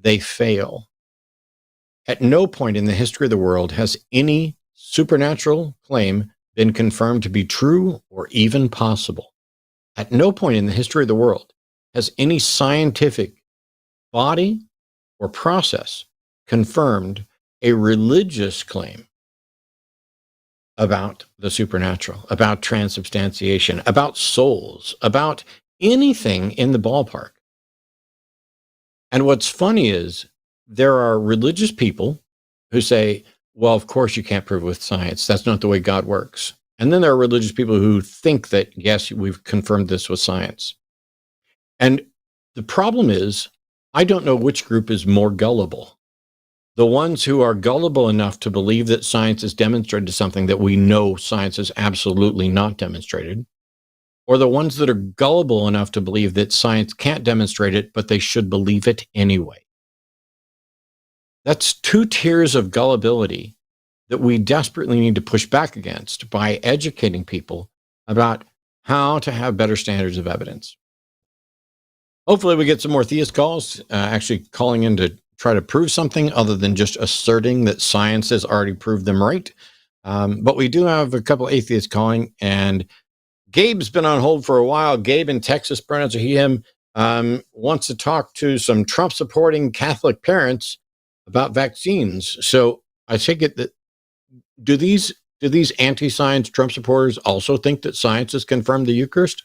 They fail. At no point in the history of the world has any supernatural claim been confirmed to be true or even possible. At no point in the history of the world has any scientific body or process confirmed a religious claim about the supernatural, about transubstantiation, about souls, about anything in the ballpark. And what's funny is there are religious people who say, well, of course you can't prove with science. That's not the way God works. And then there are religious people who think that, yes, we've confirmed this with science. And the problem is, I don't know which group is more gullible. The ones who are gullible enough to believe that science has demonstrated something that we know science has absolutely not demonstrated, or the ones that are gullible enough to believe that science can't demonstrate it, but they should believe it anyway. That's two tiers of gullibility that we desperately need to push back against by educating people about how to have better standards of evidence. Hopefully we get some more theist calls, actually calling in to try to prove something other than just asserting that science has already proved them right. But we do have a couple atheists calling, and Gabe's been on hold for a while. Gabe in Texas, pronouns are he, him, wants to talk to some Trump-supporting Catholic parents about vaccines. So I take it that do these anti-science Trump supporters also think that science has confirmed the Eucharist?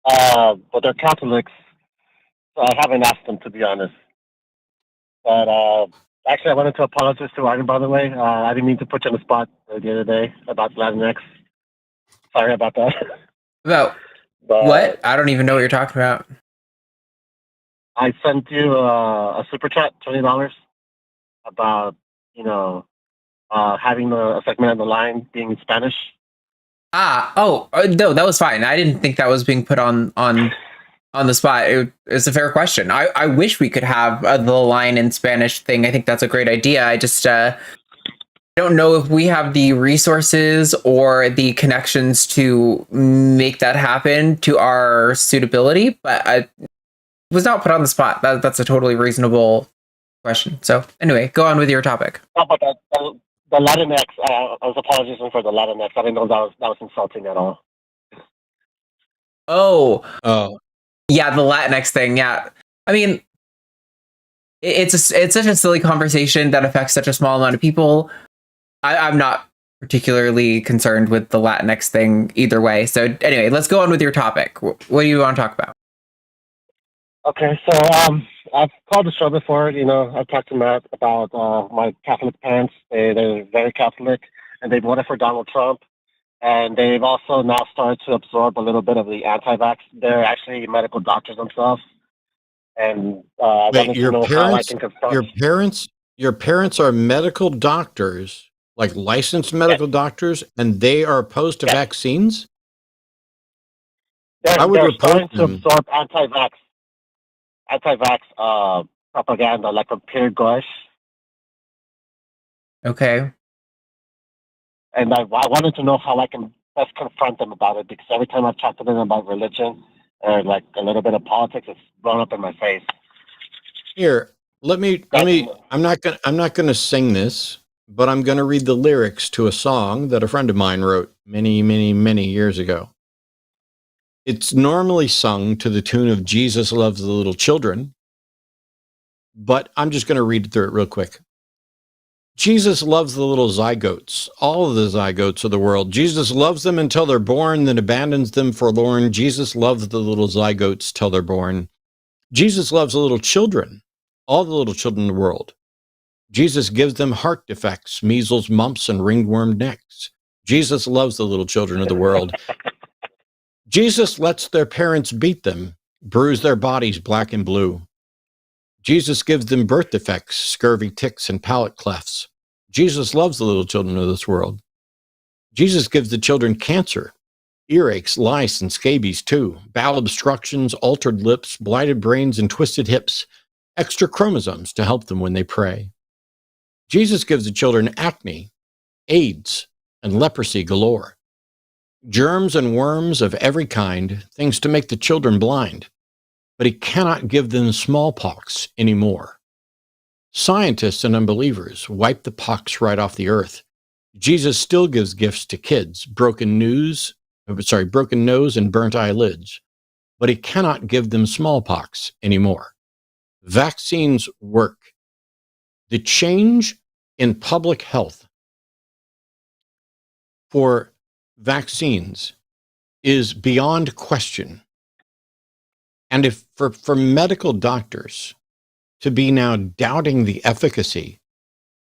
But they're Catholics, so I haven't asked them, to be honest. But actually, I wanted to apologize to Arden, by the way. I didn't mean to put you on the spot the other day about Latinx. Sorry about that. About what? I don't even know what you're talking about. I sent you a super chat, $20, about, having a segment on the line being in Spanish. No, that was fine. I didn't think that was being put on the spot. It's a fair question. I wish we could have the line in Spanish thing. I think that's a great idea. I just don't know if we have the resources or the connections to make that happen to our suitability, but I was not put on the spot. That's a totally reasonable question. So anyway, go on with your topic. How about that? The Latinx, I was apologizing for the Latinx. I didn't know that was insulting at all. Oh. Yeah, the Latinx thing. Yeah. I mean, it's such a silly conversation that affects such a small amount of people. I'm not particularly concerned with the Latinx thing either way. So anyway, let's go on with your topic. What do you want to talk about? Okay, so I've called the show before. I've talked to Matt about my Catholic parents. They're very Catholic, and they voted for Donald Trump. And they've also now started to absorb a little bit of the anti-vax. They're actually medical doctors themselves. And I wanted to know how I can confront. Your parents are medical doctors, like licensed medical doctors, and they are opposed to vaccines? They're starting to absorb anti-vax propaganda, like from Pierre Gosh. Okay. And I wanted to know how I can best confront them about it, because every time I've talked to them about religion or like a little bit of politics, it's blown up in my face. Here, let me. I'm not gonna sing this, but I'm gonna read the lyrics to a song that a friend of mine wrote many, many, many years ago. It's normally sung to the tune of "Jesus Loves the Little Children," but I'm just gonna read through it real quick. Jesus loves the little zygotes, all of the zygotes of the world. Jesus loves them until they're born, then abandons them forlorn. Jesus loves the little zygotes till they're born. Jesus loves the little children, all the little children in the world. Jesus gives them heart defects, measles, mumps, and ringworm necks. Jesus loves the little children of the world. Jesus lets their parents beat them, bruise their bodies black and blue. Jesus gives them birth defects, scurvy, ticks, and palate clefts. Jesus loves the little children of this world. Jesus gives the children cancer, earaches, lice, and scabies too, bowel obstructions, altered lips, blighted brains, and twisted hips, extra chromosomes to help them when they pray. Jesus gives the children acne, AIDS, and leprosy galore, germs and worms of every kind, things to make the children blind. But he cannot give them smallpox anymore. Scientists and unbelievers wipe the pox right off the earth. Jesus still gives gifts to kids, broken nose and burnt eyelids, but he cannot give them smallpox anymore. Vaccines work. The change in public health for vaccines is beyond question. And if for medical doctors to be now doubting the efficacy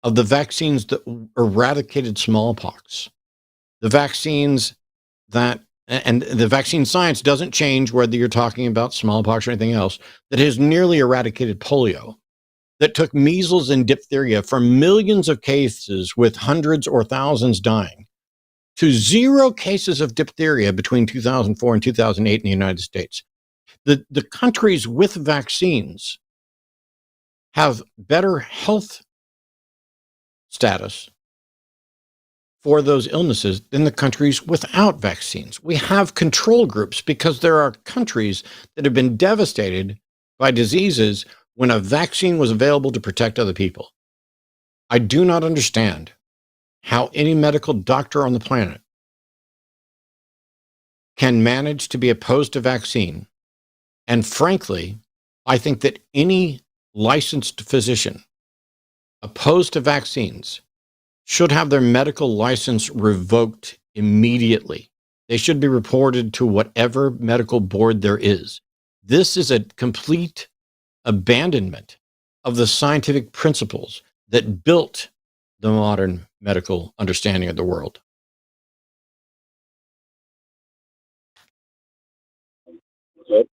of the vaccines that eradicated smallpox, the vaccines that, and the vaccine science doesn't change whether you're talking about smallpox or anything else, that has nearly eradicated polio, that took measles and diphtheria from millions of cases with hundreds or thousands dying to 0 cases of diphtheria between 2004 and 2008 in the United States. The countries with vaccines have better health status for those illnesses than the countries without vaccines. We have control groups because there are countries that have been devastated by diseases when a vaccine was available to protect other people. I do not understand how any medical doctor on the planet can manage to be opposed to vaccine. And frankly, I think that any licensed physician opposed to vaccines should have their medical license revoked immediately. They should be reported to whatever medical board there is. This is a complete abandonment of the scientific principles that built the modern medical understanding of the world. Good.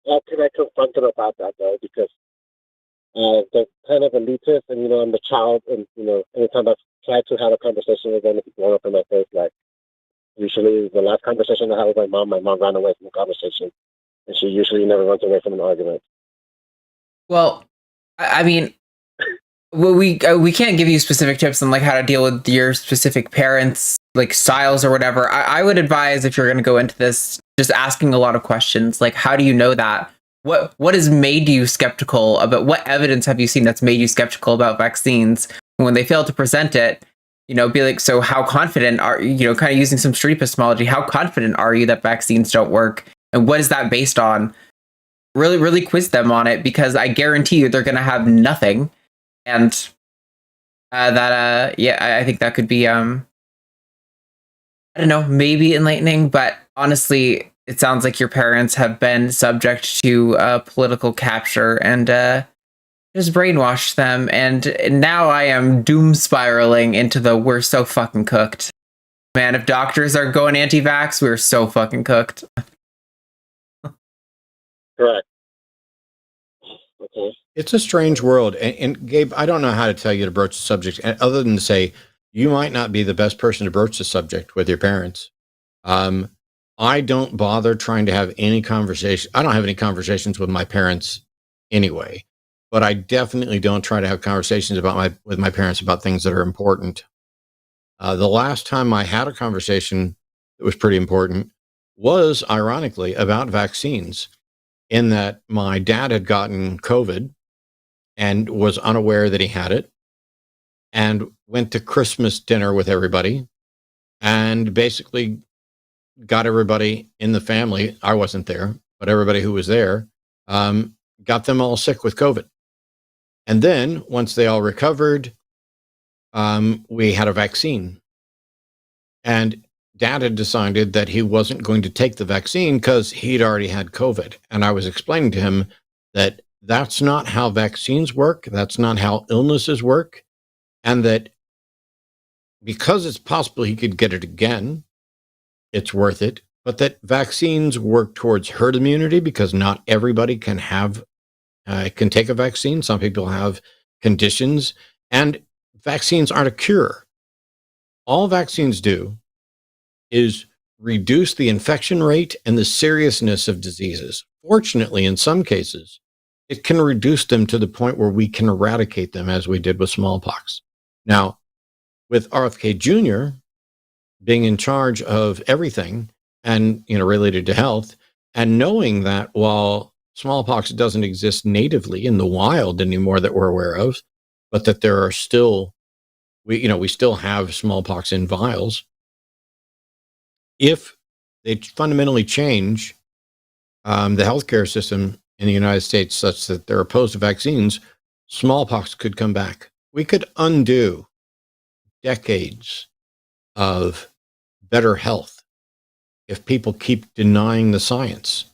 How can I confront them about that, though? Because they're kind of elitist, and, you know, I'm the child, and, you know, anytime I've tried to have a conversation with them, it's blown up in my face. Like, usually the last conversation I had with my mom ran away from the conversation, and she usually never runs away from an argument. Well, I mean, we can't give you specific tips on like how to deal with your specific parents' like styles or whatever. I would advise, if you're going to go into this, just asking a lot of questions. Like, how do you know that? What has made you skeptical about? What evidence have you seen that's made you skeptical about vaccines? And when they fail to present it, you know, be like, so how confident are you? You know, kind of using some street epistemology. How confident are you that vaccines don't work? And what is that based on? Really, really quiz them on it, because I guarantee you they're going to have nothing. And I think that could be, I don't know, maybe enlightening, but honestly, it sounds like your parents have been subject to political capture and just brainwashed them. And now I am doom spiraling into the we're so fucking cooked. Man, if doctors are going anti-vax, we're so fucking cooked. Correct. Okay. It's a strange world. And Gabe, I don't know how to tell you to broach the subject other than to say you might not be the best person to broach the subject with your parents. I don't bother trying to have any conversation. I don't have any conversations with my parents anyway, but I definitely don't try to have conversations with my parents about things that are important. The last time I had a conversation that was pretty important was, ironically, about vaccines, in that my dad had gotten COVID and was unaware that he had it, and went to Christmas dinner with everybody and basically got everybody in the family. I wasn't there, but everybody who was there, got them all sick with COVID. And then once they all recovered, we had a vaccine. And Dad had decided that he wasn't going to take the vaccine because he'd already had COVID. And I was explaining to him that that's not how vaccines work. That's not how illnesses work. And that because it's possible he could get it again, it's worth it. But that vaccines work towards herd immunity because not everybody can take a vaccine. Some people have conditions, and vaccines aren't a cure. All vaccines do is reduce the infection rate and the seriousness of diseases. Fortunately, in some cases, it can reduce them to the point where we can eradicate them, as we did with smallpox. Now, with RFK Jr. being in charge of everything and, you know, related to health, and knowing that while smallpox doesn't exist natively in the wild anymore that we're aware of, but that there are still, we still have smallpox in vials. If they fundamentally change the healthcare system in the United States such that they're opposed to vaccines, smallpox could come back. We could undo decades of better health if people keep denying the science.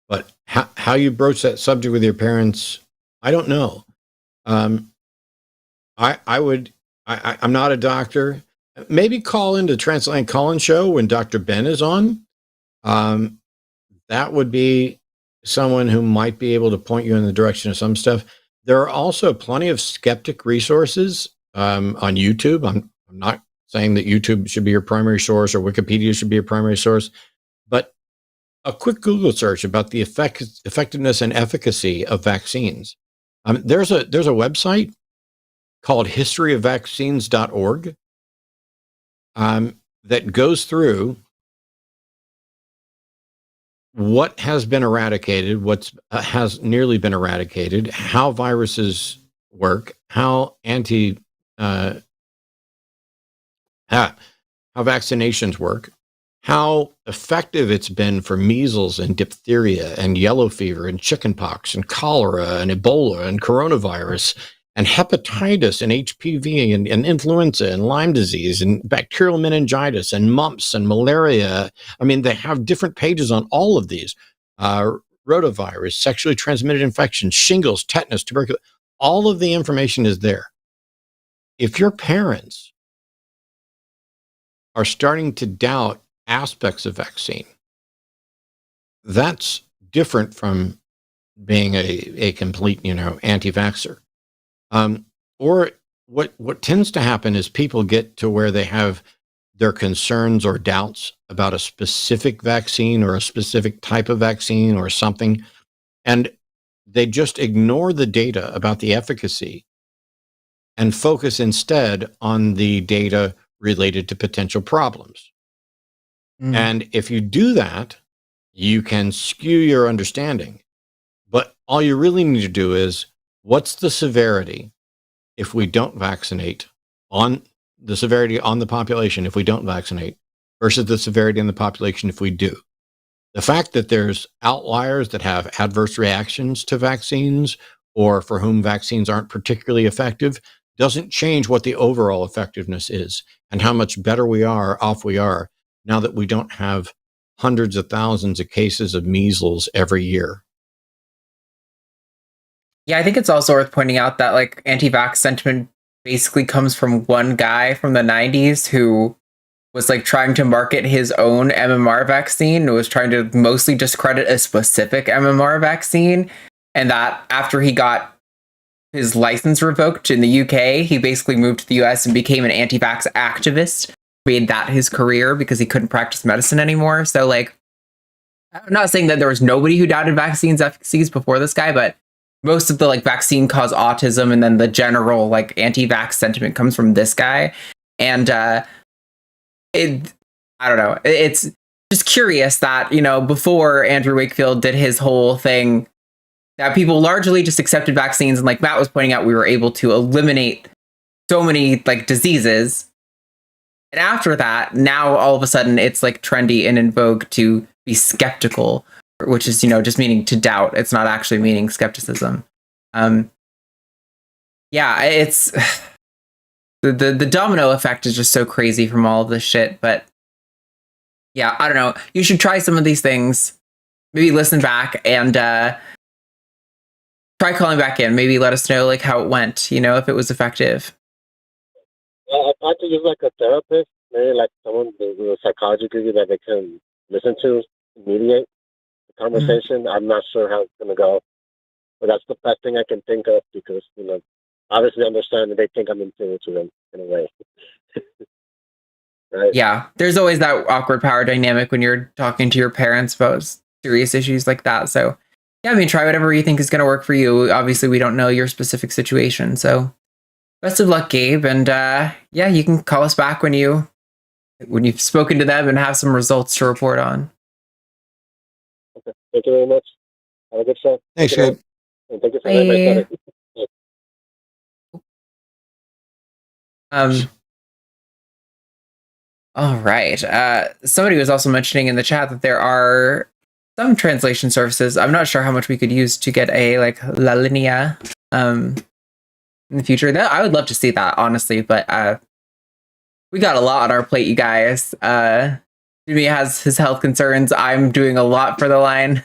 But how you broach that subject with your parents, I don't know. I'm not a doctor. Maybe call into Transatlantic Call-In show when Dr. Ben is on. That would be someone who might be able to point you in the direction of some stuff. There are also plenty of skeptic resources on YouTube. I'm not saying that YouTube should be your primary source or Wikipedia should be your primary source, but a quick Google search about the effectiveness and efficacy of vaccines. There's a website called historyofvaccines.org that goes through what has been eradicated, what has nearly been eradicated, how viruses work, how vaccinations work, how effective it's been for measles and diphtheria and yellow fever and chickenpox and cholera and Ebola and coronavirus and hepatitis and HPV and influenza and Lyme disease and bacterial meningitis and mumps and malaria. I mean, they have different pages on all of these. Rotavirus, sexually transmitted infections, shingles, tetanus, tuberculosis. All of the information is there. If your parents are starting to doubt aspects of vaccine, that's different from being a complete, anti-vaxxer. Or what tends to happen is people get to where they have their concerns or doubts about a specific vaccine or a specific type of vaccine or something, and they just ignore the data about the efficacy and focus instead on the data related to potential problems. And if you do that, you can skew your understanding. But all you really need to do is, what's the severity if we don't vaccinate, on the severity on the population if we don't vaccinate versus the severity in the population if we do? The fact that there's outliers that have adverse reactions to vaccines or for whom vaccines aren't particularly effective doesn't change what the overall effectiveness is and how much better we are now that we don't have hundreds of thousands of cases of measles every year. Yeah, I think it's also worth pointing out that like anti-vax sentiment basically comes from one guy from the 90s who was like trying to market his own MMR vaccine and was trying to mostly discredit a specific MMR vaccine. And that after he got his license revoked in the UK, he basically moved to the US and became an anti-vax activist, made that his career because he couldn't practice medicine anymore. So like, I'm not saying that there was nobody who doubted vaccines efficacies before this guy, but most of the like vaccine cause autism and then the general like anti-vax sentiment comes from this guy. And I don't know. It's just curious that, before Andrew Wakefield did his whole thing, that people largely just accepted vaccines. And like Matt was pointing out, we were able to eliminate so many like diseases. And after that, now all of a sudden it's like trendy and in vogue to be skeptical, which is, just meaning to doubt. It's not actually meaning skepticism. Yeah, it's the domino effect is just so crazy from all of this shit. But yeah, I don't know. You should try some of these things. Maybe listen back and try calling back in. Maybe let us know like how it went, if it was effective. I thought to use like a therapist, maybe like someone with a psychology degree that they can listen to, mediate the conversation. I'm not sure how it's going to go, but that's the best thing I can think of because, obviously understand that they think I'm inferior to them in a way. Right? Yeah, there's always that awkward power dynamic when you're talking to your parents about serious issues like that. So yeah, I mean, try whatever you think is going to work for you. Obviously, we don't know your specific situation. So best of luck, Gabe. And yeah, you can call us back when you've spoken to them and have some results to report on. Okay. Thank you very much. Have a good show. Thanks, Gabe. And thank you for letting me All right. Somebody was also mentioning in the chat that there are some translation services. I'm not sure how much we could use to get a like La Linea in the future. I would love to see that, honestly, but we got a lot on our plate, you guys. Jimmy has his health concerns. I'm doing a lot for the line.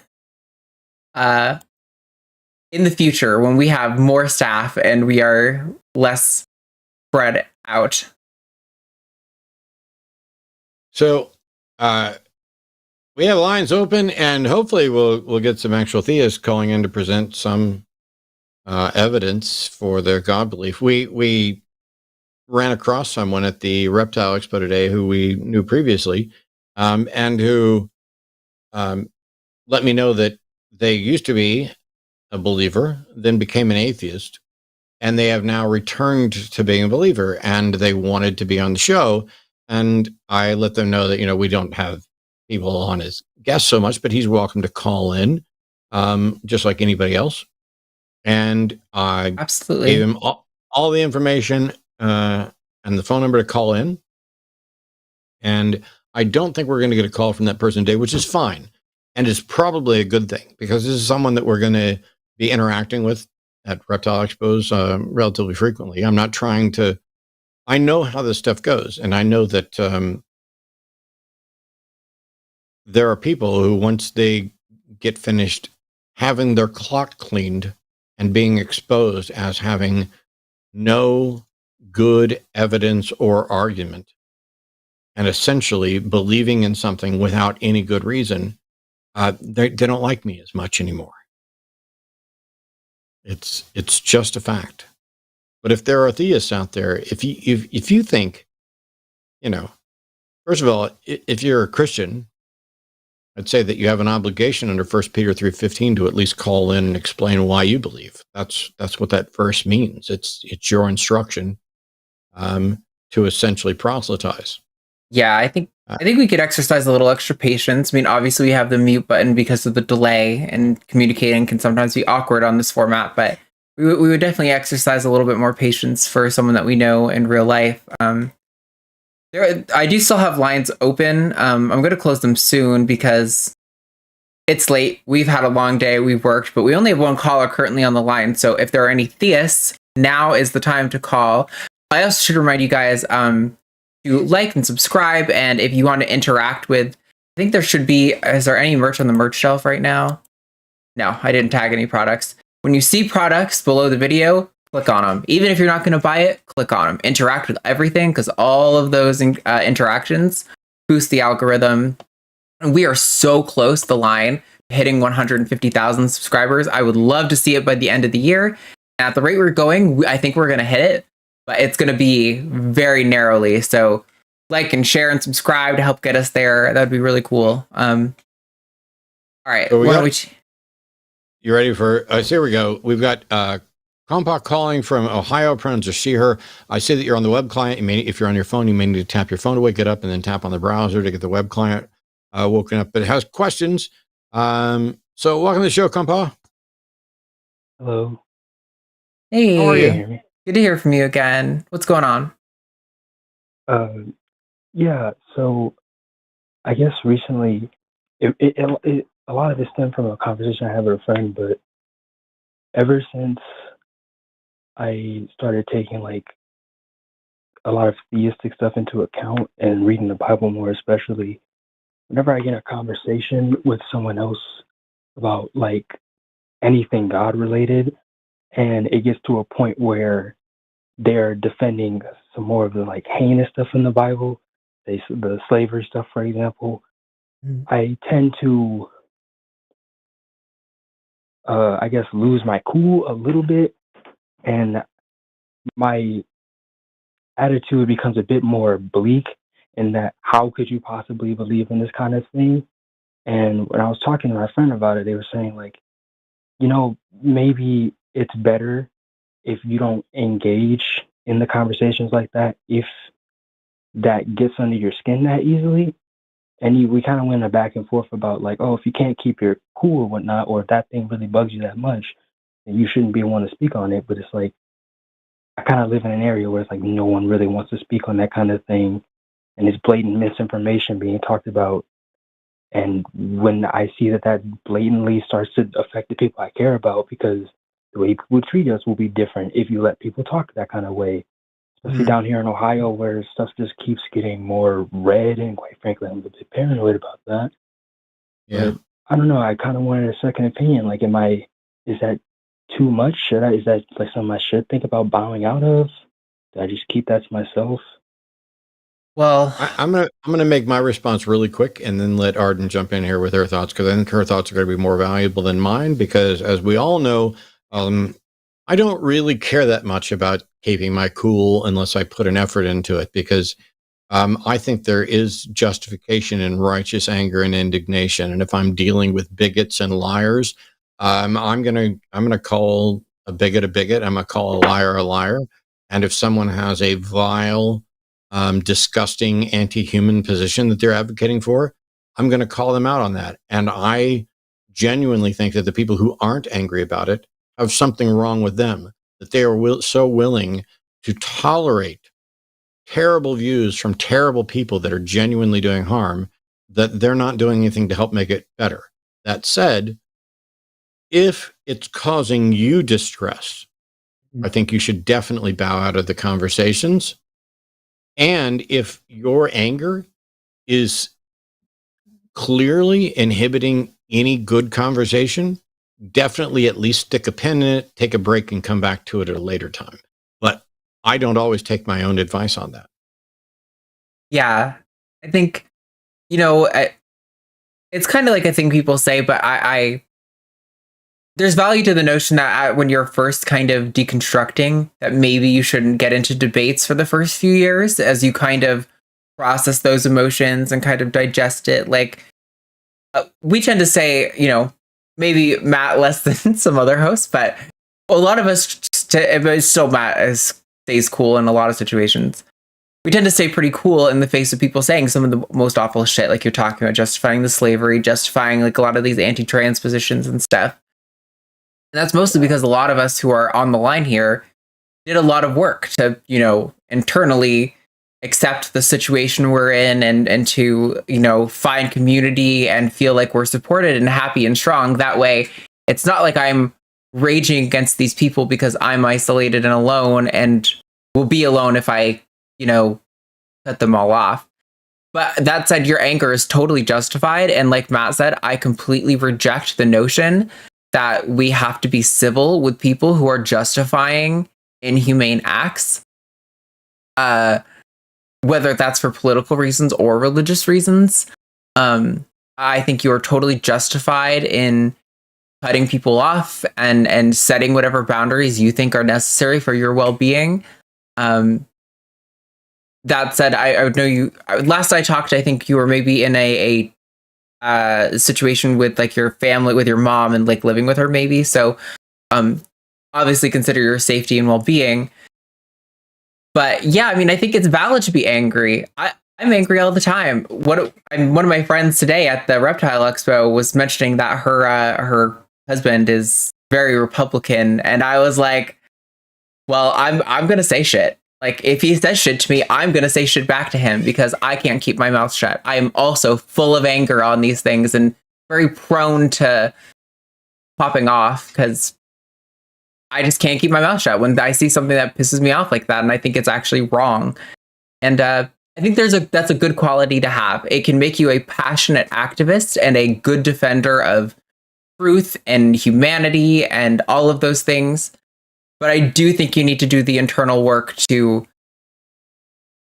In the future, when we have more staff and we are less spread out. So we have lines open, and hopefully we'll get some actual theists calling in to present some evidence for their God belief. We ran across someone at the Reptile Expo today who we knew previously, and who let me know that they used to be a believer, then became an atheist, and they have now returned to being a believer, and they wanted to be on the show. And I let them know that, we don't have people on as guests so much, but he's welcome to call in, just like anybody else. And I absolutely gave him all the information and the phone number to call in. And I don't think we're going to get a call from that person today, which is fine. And it's probably a good thing, because this is someone that we're going to be interacting with at Reptile Expos relatively frequently. I'm not trying to, I know how this stuff goes. And I know that there are people who, once they get finished having their clock cleaned and being exposed as having no good evidence or argument, and essentially believing in something without any good reason, they don't like me as much anymore. It's just a fact. But if there are theists out there, if you think, first of all, if you're a Christian, I'd say that you have an obligation under 1 Peter 3:15 to at least call in and explain why you believe. That's what that verse means. It's your instruction to essentially proselytize. Yeah, I think we could exercise a little extra patience. I mean, obviously we have the mute button because of the delay, and communicating can sometimes be awkward on this format, but we would definitely exercise a little bit more patience for someone that we know in real life. I do still have lines open. I'm going to close them soon because it's late. We've had a long day. We've worked, but we only have one caller currently on the line. So if there are any theists, now is the time to call. I also should remind you guys to like and subscribe. And if you want to interact with, I think there should be, is there any merch on the merch shelf right now? No, I didn't tag any products. When you see products below the video, click on them. Even if you're not going to buy it, click on them. Interact with everything, because all of those interactions boost the algorithm. And we are so close to the line hitting 150,000 subscribers. I would love to see it by the end of the year. At the rate we're going, I think we're going to hit it, but it's going to be very narrowly. So like and share and subscribe to help get us there. That'd be really cool. All right. So you ready for, so here we go. We've got Compa calling from Ohio, pronouns are she, her. I see that you're on the web client. If you're on your phone, you may need to tap your phone to wake it up, and then tap on the browser to get the web client woken up. But it has questions. So welcome to the show, Compa. Hello. Hey. How are you? Can you hear me? Good to hear from you again. What's going on? Yeah, so I guess recently, a lot of it stemmed from a conversation I had with a friend, but ever since I started taking like a lot of theistic stuff into account and reading the Bible more, especially whenever I get a conversation with someone else about like anything God related, and it gets to a point where they're defending some more of the like heinous stuff in the Bible, the slavery stuff, for example, I tend to, I guess, lose my cool a little bit, and my attitude becomes a bit more bleak in that how could you possibly believe in this kind of thing? And when I was talking to my friend about it, they were saying like, maybe it's better if you don't engage in the conversations like that, if that gets under your skin that easily. And we kind of went a back and forth about like, oh, if you can't keep your cool or whatnot, or if that thing really bugs you that much, then you shouldn't be one to speak on it. But it's like, I kind of live in an area where it's like no one really wants to speak on that kind of thing. and it's blatant misinformation being talked about. And when I see that blatantly starts to affect the people I care about, because the way people treat us will be different if you let people talk that kind of way. Especially down here in Ohio, where stuff just keeps getting more red, and quite frankly, I'm a bit paranoid about that. Yeah. But I don't know. I kind of wanted a second opinion. Like, is that too much? Is that like something I should think about bowing out of? Do I just keep that to myself? Well, I'm gonna make my response really quick and then let Arden jump in here with her thoughts, because I think her thoughts are going to be more valuable than mine. Because as we all know, I don't really care that much about keeping my cool unless I put an effort into it, because I think there is justification in righteous anger and indignation. And if I'm dealing with bigots and liars, I'm gonna call a bigot a bigot. I'm gonna call a liar a liar. And if someone has a vile, disgusting, anti-human position that they're advocating for, I'm going to call them out on that. And I genuinely think that the people who aren't angry about it have something wrong with them, that they are so willing to tolerate terrible views from terrible people that are genuinely doing harm, that they're not doing anything to help make it better. That said, if it's causing you distress, I think you should definitely bow out of the conversations. And if your anger is clearly inhibiting any good conversation, definitely at least stick a pin in it, take a break, and come back to it at a later time. But I don't always take my own advice on that. yeah, I think, it's kind of like a thing people say, but I there's value to the notion that when you're first kind of deconstructing, that maybe you shouldn't get into debates for the first few years as you kind of process those emotions and kind of digest it. Like, we tend to say, maybe Matt less than some other hosts, but a lot of us, still Matt stays cool in a lot of situations. We tend to stay pretty cool in the face of people saying some of the most awful shit, like you're talking about, justifying the slavery, justifying like a lot of these anti-trans positions and stuff. And that's mostly because a lot of us who are on the line here did a lot of work to, internally accept the situation we're in and to, find community and feel like we're supported and happy and strong. That way, it's not like I'm raging against these people because I'm isolated and alone and will be alone if I, cut them all off. But that said, your anger is totally justified. And like Matt said, I completely reject the notion that we have to be civil with people who are justifying inhumane acts, whether that's for political reasons or religious reasons. I think you are totally justified in cutting people off and setting whatever boundaries you think are necessary for your well-being. That said, I would know you. Last I talked, I think you were maybe in a situation with like your family, with your mom, and like living with her, maybe. So, obviously consider your safety and well-being. But yeah, I mean, I think it's valid to be angry. I'm angry all the time. One of my friends today at the Reptile Expo was mentioning that her husband is very Republican, and I was like, well, I'm gonna say shit. Like, if he says shit to me, I'm going to say shit back to him because I can't keep my mouth shut. I am also full of anger on these things and very prone to popping off because I just can't keep my mouth shut when I see something that pisses me off like that. And I think it's actually wrong. And I think that's a good quality to have. It can make you a passionate activist and a good defender of truth and humanity and all of those things. But I do think you need to do the internal work to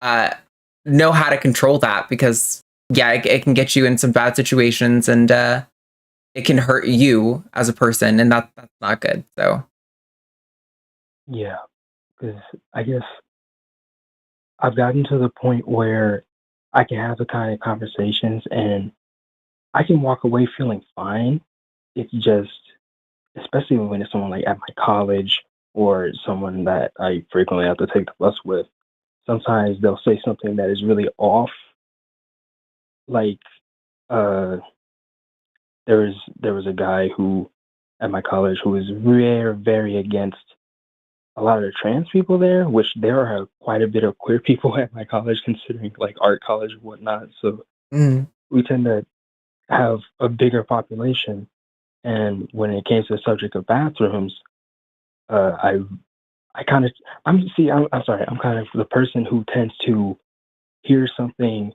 know how to control that because, yeah, it can get you in some bad situations and it can hurt you as a person, and that's not good. So, yeah, because I guess I've gotten to the point where I can have the kind of conversations and I can walk away feeling fine. It's just, especially when it's someone like at my college or someone that I frequently have to take the bus with, sometimes they'll say something that is really off. Like, there was a guy who at my college who was very, very against a lot of the trans people there, which there are quite a bit of queer people at my college, considering like art college and whatnot. So we tend to have a bigger population. And when it came to the subject of bathrooms, I'm kind of the person who tends to hear something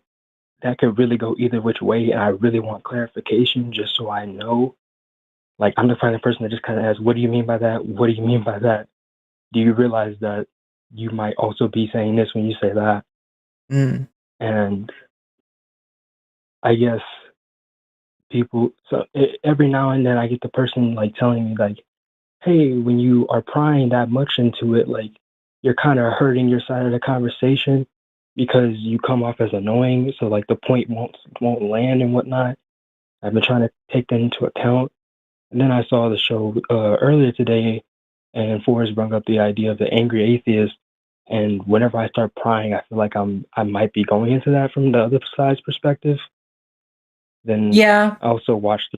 that could really go either which way, and I really want clarification just so I know. Like, I'm the kind of person that just kind of asks, what do you mean by that? What do you mean by that? Do you realize that you might also be saying this when you say that? And I guess every now and then I get the person like telling me like, hey, when you are prying that much into it, like you're kind of hurting your side of the conversation because you come off as annoying. So like the point won't land and whatnot. I've been trying to take that into account. And then I saw the show earlier today, and Forrest brought up the idea of the angry atheist. And whenever I start prying, I feel like I might be going into that from the other side's perspective. Then Yeah. I also watched.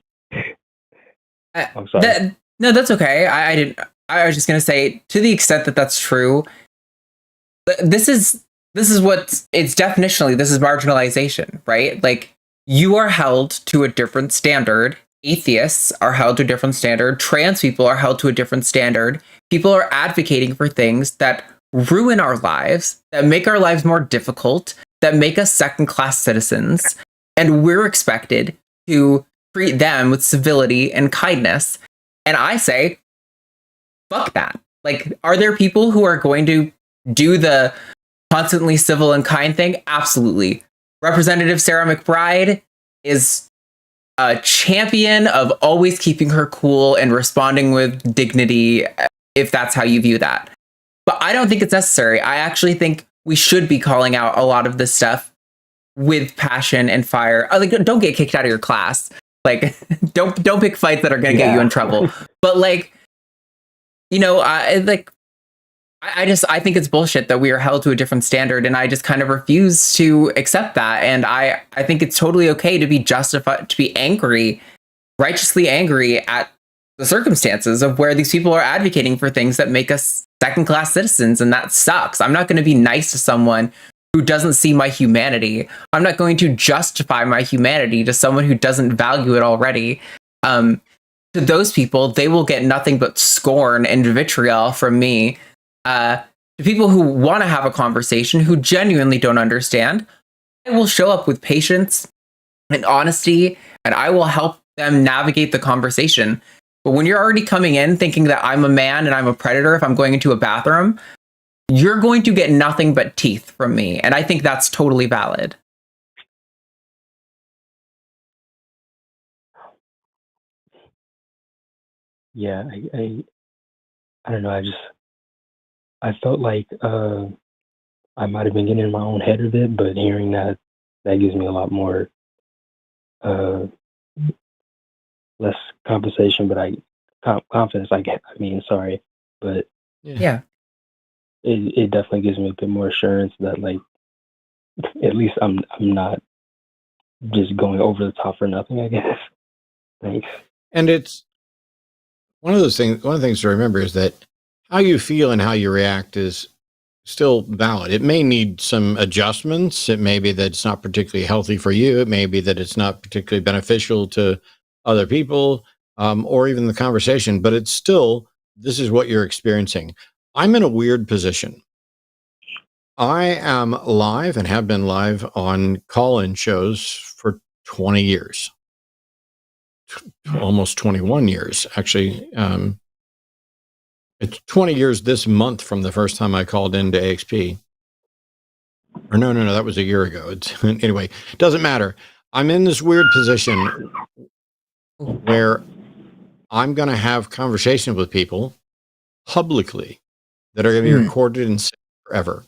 I'm sorry. No, that's okay. I was just gonna say, to the extent that that's true, this is what it's definitionally. This is marginalization, right? Like, you are held to a different standard. Atheists are held to a different standard. Trans people are held to a different standard. People are advocating for things that ruin our lives, that make our lives more difficult, that make us second-class citizens, and we're expected to treat them with civility and kindness. And I say, fuck that. Like, are there people who are going to do the constantly civil and kind thing? Absolutely. Representative Sarah McBride is a champion of always keeping her cool and responding with dignity, if that's how you view that. But I don't think it's necessary. I actually think we should be calling out a lot of this stuff with passion and fire. Like, don't get kicked out of your class. Like, don't pick fights that are going to get you in trouble. But like, you know, I think it's bullshit that we are held to a different standard, and I just kind of refuse to accept that. And I think it's totally okay to be justified, to be angry, righteously angry at the circumstances of where these people are advocating for things that make us second-class citizens, and that sucks. I'm not going to be nice to someone who doesn't see my humanity. I'm not going to justify my humanity to someone who doesn't value it already. To those people, they will get nothing but scorn and vitriol from me. To people who want to have a conversation, who genuinely don't understand, I will show up with patience and honesty, and I will help them navigate the conversation. But when you're already coming in thinking that I'm a man and I'm a predator if I'm going into a bathroom, you're going to get nothing but teeth from me. And I think that's totally valid. Yeah, I don't know. I felt like I might have been getting in my own head a bit, but hearing that gives me a lot more less compensation, but confidence. Sorry, but yeah, it definitely gives me a bit more assurance that like at least I'm not just going over the top for nothing, I guess. Thanks. And it's one of the things to remember is that how you feel and how you react is still valid. It may need some adjustments. It may be that it's not particularly healthy for you. It may be that it's not particularly beneficial to other people, or even the conversation, but it's still, this is what you're experiencing. I'm in a weird position. I am live and have been live on call-in shows for 20 years. Almost 21 years, actually. It's 20 years this month from the first time I called into AXP. Or no, that was a year ago. Anyway, it doesn't matter. I'm in this weird position where I'm going to have conversations with people publicly that are going to be recorded and saved forever.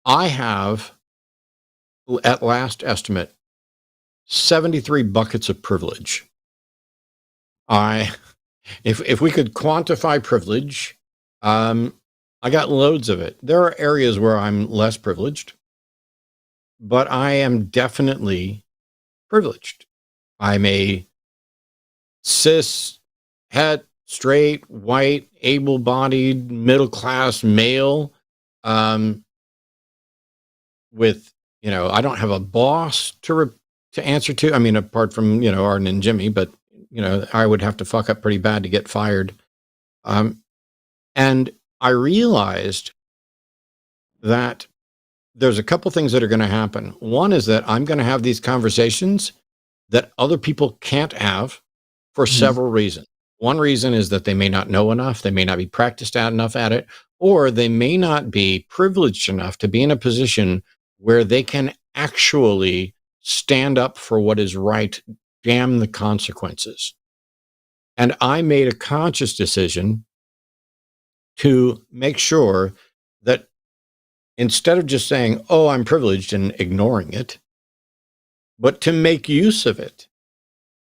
I have, at last estimate, 73 buckets of privilege. If we could quantify privilege, I got loads of it. There are areas where I'm less privileged, but I am definitely privileged. I'm a cis, het, straight, white, able-bodied, middle-class male, with, I don't have a boss to answer to. I mean, apart from, Arden and Jimmy, but, I would have to fuck up pretty bad to get fired. And I realized that there's a couple things that are going to happen. One is that I'm going to have these conversations that other people can't have for several reasons. One reason is that they may not know enough, they may not be practiced enough at it, or they may not be privileged enough to be in a position where they can actually stand up for what is right, damn the consequences. And I made a conscious decision to make sure that instead of just saying, oh, I'm privileged and ignoring it, but to make use of it,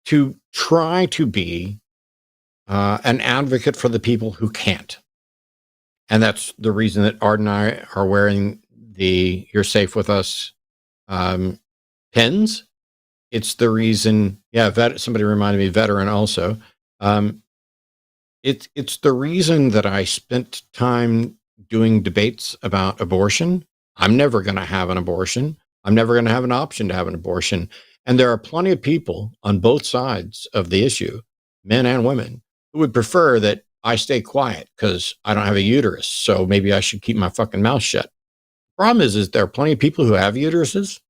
to try to be an advocate for the people who can't. And that's the reason that Arden and I are wearing the You're Safe With Us pins. It's the reason, somebody reminded me, veteran also. It's the reason that I spent time doing debates about abortion. I'm never going to have an abortion. I'm never going to have an option to have an abortion. And there are plenty of people on both sides of the issue, men and women, who would prefer that I stay quiet because I don't have a uterus. So maybe I should keep my fucking mouth shut. The problem is there are plenty of people who have uteruses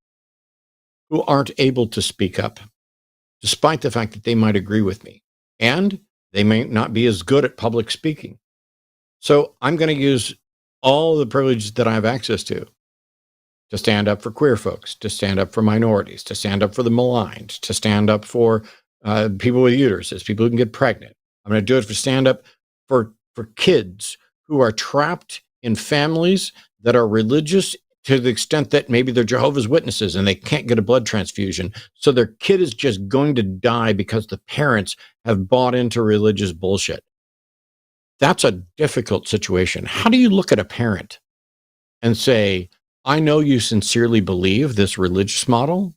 who aren't able to speak up, despite the fact that they might agree with me. And they may not be as good at public speaking. So I'm going to use all the privilege that I have access to stand up for queer folks, to stand up for minorities, to stand up for the maligned, to stand up for people with uteruses, people who can get pregnant. I'm going to do it for stand up for kids who are trapped in families that are religious to the extent that maybe they're Jehovah's Witnesses and they can't get a blood transfusion. So their kid is just going to die because the parents have bought into religious bullshit. That's a difficult situation. How do you look at a parent and say, I know you sincerely believe this religious model,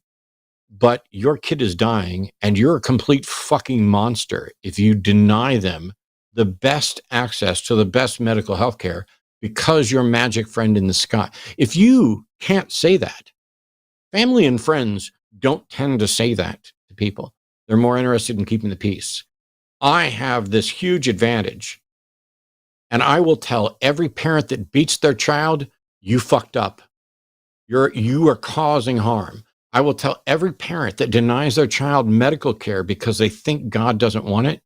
but your kid is dying and you're a complete fucking monster if you deny them the best access to the best medical health care because you're magic friend in the sky. If you can't say that, family and friends don't tend to say that to people. They're more interested in keeping the peace. I have this huge advantage, and I will tell every parent that beats their child, you fucked up. You are causing harm. I will tell every parent that denies their child medical care because they think God doesn't want it,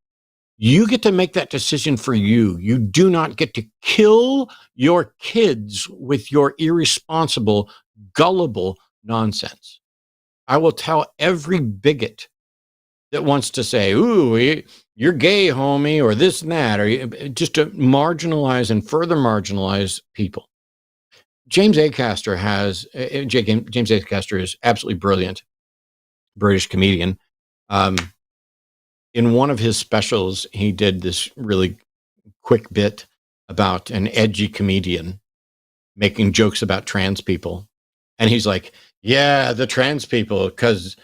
you get to make that decision for you. You do not get to kill your kids with your irresponsible, gullible nonsense. I will tell every bigot that wants to say, ooh, you're gay, homie, or this and that, or just to marginalize and further marginalize people. James Acaster James Acaster is absolutely brilliant, British comedian. In one of his specials, he did this really quick bit about an edgy comedian making jokes about trans people. And he's like, yeah, the trans people, because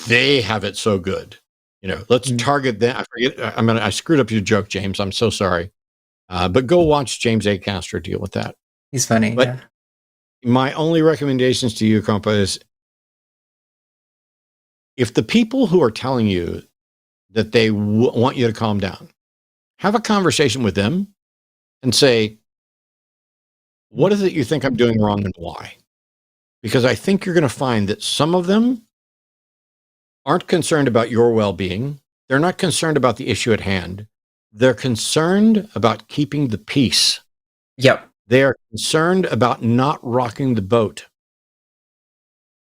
they have it so good. Let's target them. I forget. I screwed up your joke, James. I'm so sorry. But go watch James Acaster deal with that. He's funny. But my only recommendations to you, compa, is if the people who are telling you that they want you to calm down, have a conversation with them and say, what is it you think I'm doing wrong and why? Because I think you're going to find that some of them aren't concerned about your well-being. They're not concerned about the issue at hand. They're concerned about keeping the peace. Yep. They are concerned about not rocking the boat.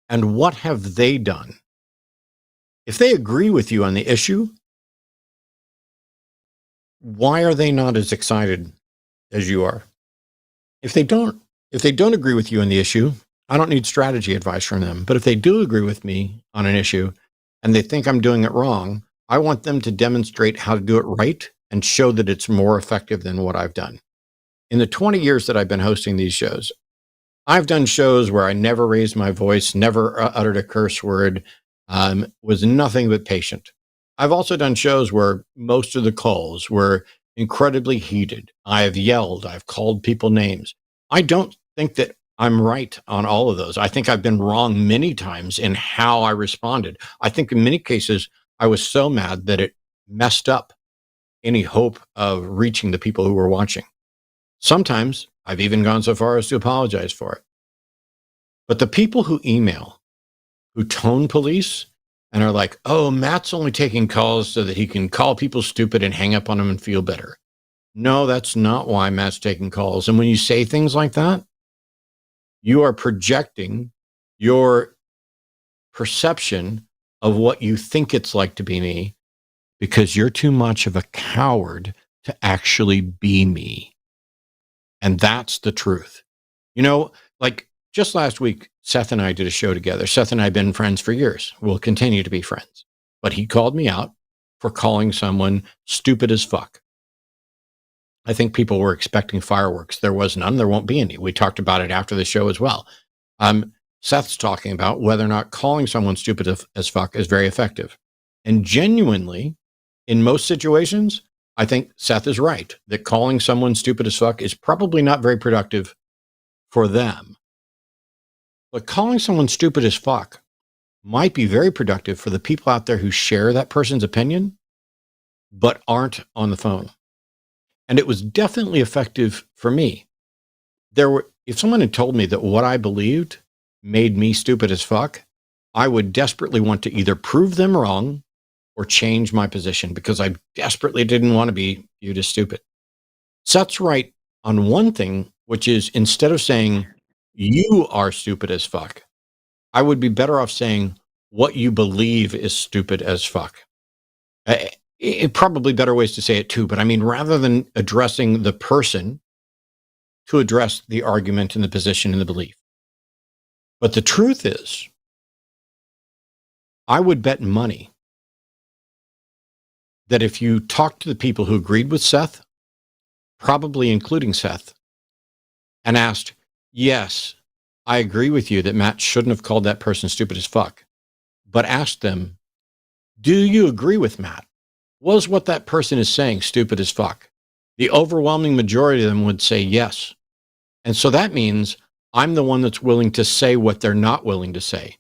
And what have they done? If they agree with you on the issue, why are they not as excited as you are? If they don't agree with you on the issue, I don't need strategy advice from them. But if they do agree with me on an issue and they think I'm doing it wrong, I want them to demonstrate how to do it right and show that it's more effective than what I've done. In the 20 years that I've been hosting these shows, I've done shows where I never raised my voice, never uttered a curse word, was nothing but patient. I've also done shows where most of the calls were incredibly heated. I have yelled. I've called people names. I don't think that I'm right on all of those. I think I've been wrong many times in how I responded. I think in many cases, I was so mad that it messed up any hope of reaching the people who were watching. Sometimes I've even gone so far as to apologize for it. But the people who email, who tone police and are like, oh, Matt's only taking calls so that he can call people stupid and hang up on them and feel better. No, that's not why Matt's taking calls. And when you say things like that, you are projecting your perception of what you think it's like to be me because you're too much of a coward to actually be me. And that's the truth. You know, like just last week, Seth and I did a show together. Seth and I have been friends for years. We'll continue to be friends. But he called me out for calling someone stupid as fuck. I think people were expecting fireworks. There was none. There won't be any. We talked about it after the show as well. Seth's talking about whether or not calling someone stupid as fuck is very effective. And genuinely, in most situations, I think Seth is right that calling someone stupid as fuck is probably not very productive for them. But calling someone stupid as fuck might be very productive for the people out there who share that person's opinion, but aren't on the phone. And it was definitely effective for me. If someone had told me that what I believed made me stupid as fuck, I would desperately want to either prove them wrong or change my position because I desperately didn't want to be viewed as stupid. Seth's right on one thing, which is instead of saying, you are stupid as fuck, I would be better off saying what you believe is stupid as fuck. Probably better ways to say it too, but I mean, rather than addressing the person, to address the argument and the position and the belief. But the truth is, I would bet money that if you talked to the people who agreed with Seth, probably including Seth, and asked, yes, I agree with you that Matt shouldn't have called that person stupid as fuck, but asked them, do you agree with Matt? Was what that person is saying stupid as fuck? The overwhelming majority of them would say yes. And so that means I'm the one that's willing to say what they're not willing to say.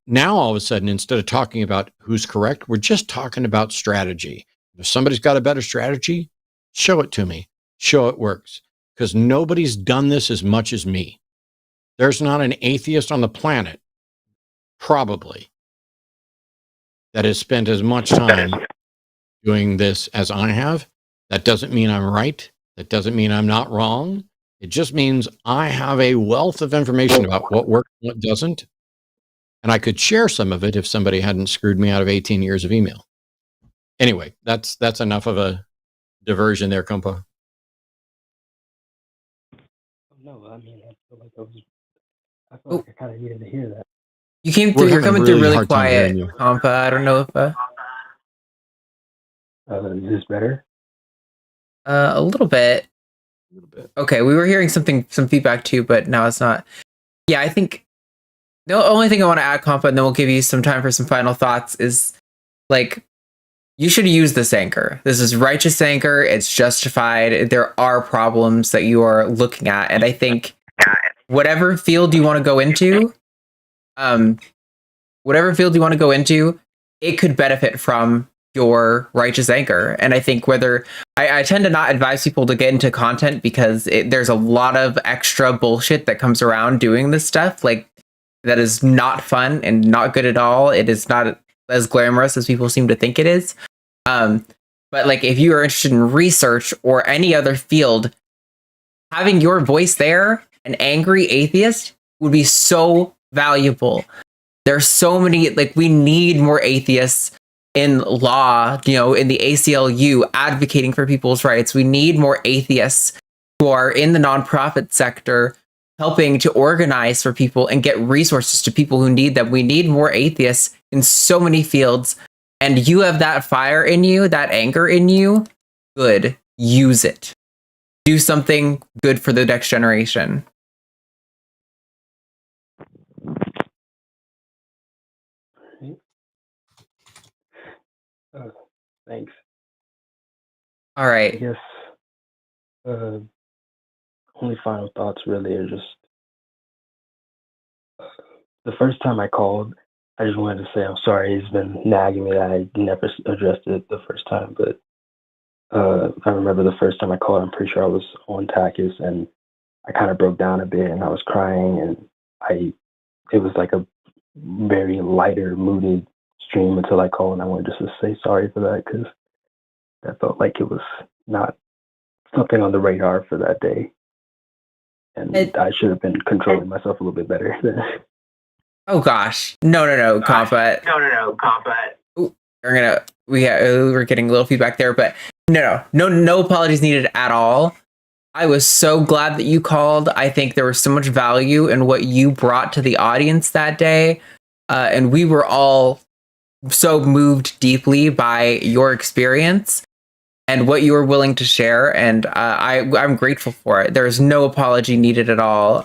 Now, all of a sudden, instead of talking about who's correct, we're just talking about strategy. If somebody's got a better strategy, show it to me. Show it works. Because nobody's done this as much as me. There's not an atheist on the planet, probably, that has spent as much time doing this as I have. That doesn't mean I'm right. That doesn't mean I'm not wrong. It just means I have a wealth of information about what works and what doesn't. And I could share some of it if somebody hadn't screwed me out of 18 years of email. Anyway, that's enough of a diversion there, compa. No, I mean, I feel like I kind of needed to hear that. You came through. You're coming through really hard time quiet, hearing you. compa. I don't know if Is this better? a little bit. Okay, we were hearing some feedback too, but now it's not. Yeah, I think the only thing I want to add, compa, and then we'll give you some time for some final thoughts, is like, you should use this anchor. This is righteous anchor. It's justified. There are problems that you are looking at. And I think whatever field you want to go into, it could benefit from your righteous anchor. And I think I tend to not advise people to get into content because there's a lot of extra bullshit that comes around doing this stuff. Like, that is not fun and not good at all. It is not as glamorous as people seem to think it is. But like, if you are interested in research or any other field, having your voice there, an angry atheist, would be so valuable. There's so many, like, we need more atheists in law, in the ACLU, advocating for people's rights. We need more atheists who are in the nonprofit sector, helping to organize for people and get resources to people who need them. We need more atheists in so many fields. And you have that fire in you, that anger in you. Good. Use it. Do something good for the next generation. Thanks. All I right. guess only final thoughts really are just the first time I called, I just wanted to say I'm sorry. He's been nagging me that I never addressed it the first time, but I remember the first time I called, I'm pretty sure I was on TACIS and I kind of broke down a bit and I was crying and it was like a very lighter, moody stream until I called and I wanted just to say sorry for that because that felt like it was not something on the radar for that day. And I should have been controlling myself a little bit better. Oh gosh. No, Compa. We're getting a little feedback there, but no apologies needed at all. I was so glad that you called. I think there was so much value in what you brought to the audience that day. And we were all so moved deeply by your experience and what you were willing to share. And I'm grateful for it. There's no apology needed at all.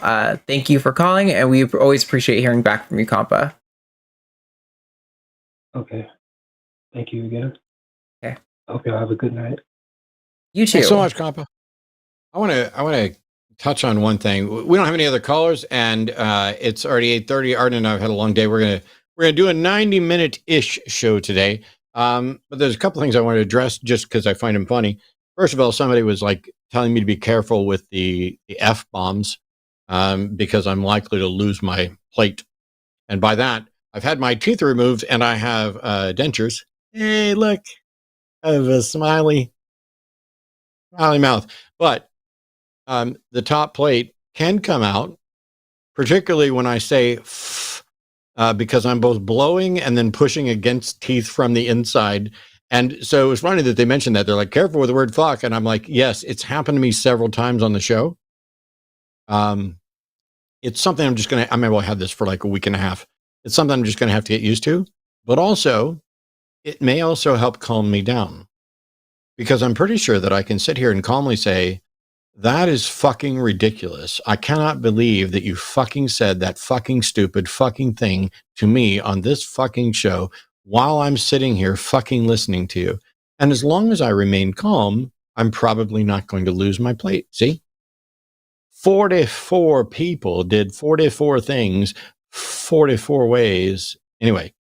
Thank you for calling. And we always appreciate hearing back from you, Compa. Okay. Thank you again. Okay. Hope y'all have a good night. You too. Thanks so much, Compa. I want to touch on one thing. We don't have any other callers, and it's already 8:30. Arden and I have had a long day. We're gonna do a 90-minute-ish show today. But there's a couple things I want to address just because I find them funny. First of all, somebody was like telling me to be careful with the F bombs because I'm likely to lose my plate, and by that I've had my teeth removed and I have dentures. Hey, look, I have a smiley mouth, but the top plate can come out, particularly when I say f, because I'm both blowing and then pushing against teeth from the inside. And so it was funny that they mentioned that. They're like, careful with the word fuck. And I'm like, yes, it's happened to me several times on the show. It's something I may well have this for like a week and a half. It's something I'm just going to have to get used to. But also, it may also help calm me down. Because I'm pretty sure that I can sit here and calmly say, that is fucking ridiculous. I cannot believe that you fucking said that fucking stupid fucking thing to me on this fucking show while I'm sitting here fucking listening to you. And as long as I remain calm, I'm probably not going to lose my plate. See? 44 people did 44 things, 44 ways. Anyway,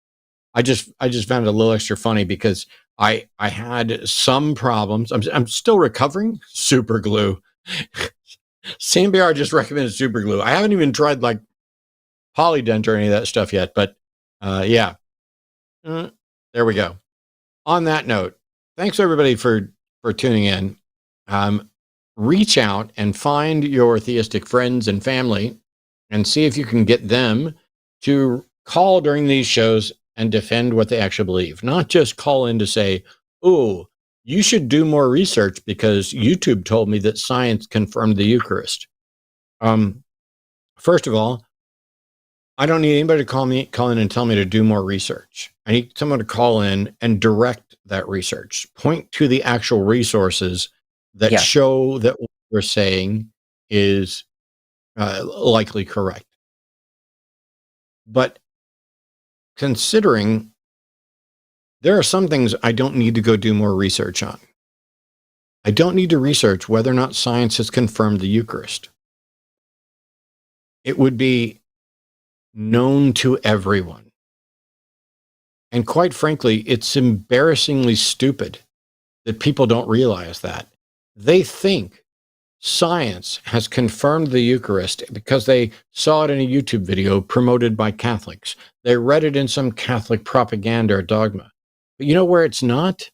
I just found it a little extra funny because I had some problems. I'm still recovering. Super glue. CMBR just recommended super glue. I haven't even tried like Polydent or any of that stuff yet, but yeah. There we go. On that note, thanks everybody for tuning in. Reach out and find your theistic friends and family and see if you can get them to call during these shows and defend what they actually believe. Not just call in to say, oh, you should do more research because YouTube told me that science confirmed the Eucharist. First of all, I don't need anybody to call in and tell me to do more research. I need someone to call in and direct that research. Point to the actual resources that show that what we're saying is likely correct. But considering there are some things I don't need to go do more research on. I don't need to research whether or not science has confirmed the Eucharist. It would be known to everyone. And quite frankly, it's embarrassingly stupid that people don't realize that. They think science has confirmed the Eucharist because they saw it in a YouTube video promoted by Catholics. They read it in some Catholic propaganda or dogma. But you know where it's not?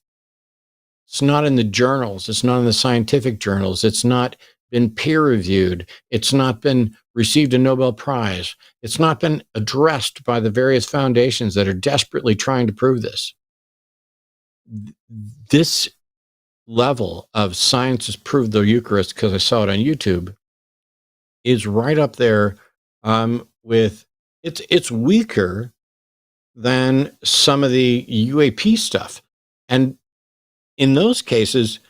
It's not in the journals. It's not in the scientific journals. It's not been peer-reviewed. It's not been received a Nobel Prize. It's not been addressed by the various foundations that are desperately trying to prove this. This level of science has proved the Eucharist because I saw it on YouTube is right up there with it's weaker than some of the UAP stuff. And in those cases,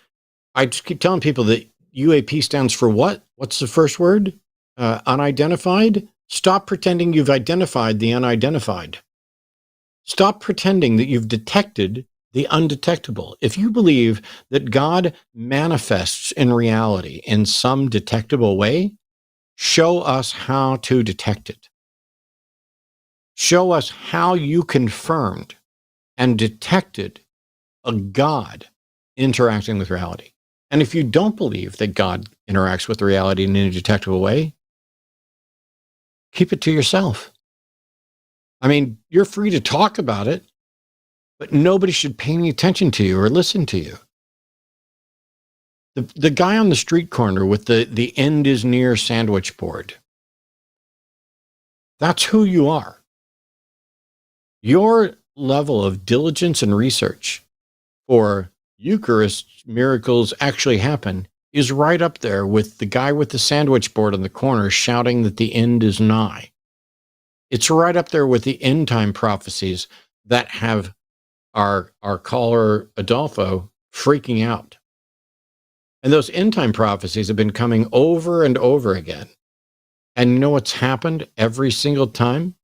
I just keep telling people that UAP stands for what? What's the first word? Unidentified? Stop pretending you've identified the unidentified. Stop pretending that you've detected the undetectable. If you believe that God manifests in reality in some detectable way, show us how to detect it. Show us how you confirmed and detected a God interacting with reality. And if you don't believe that God interacts with reality in any detectable way, keep it to yourself. I mean, you're free to talk about it, but nobody should pay any attention to you or listen to you. The guy on the street corner with the end is near sandwich board, that's who you are. Your level of diligence and research for Eucharist miracles actually happen is right up there with the guy with the sandwich board on the corner shouting that the end is nigh. It's right up there with the end time prophecies that have our caller Adolfo freaking out. And those end time prophecies have been coming over and over again. And you know what's happened every single time?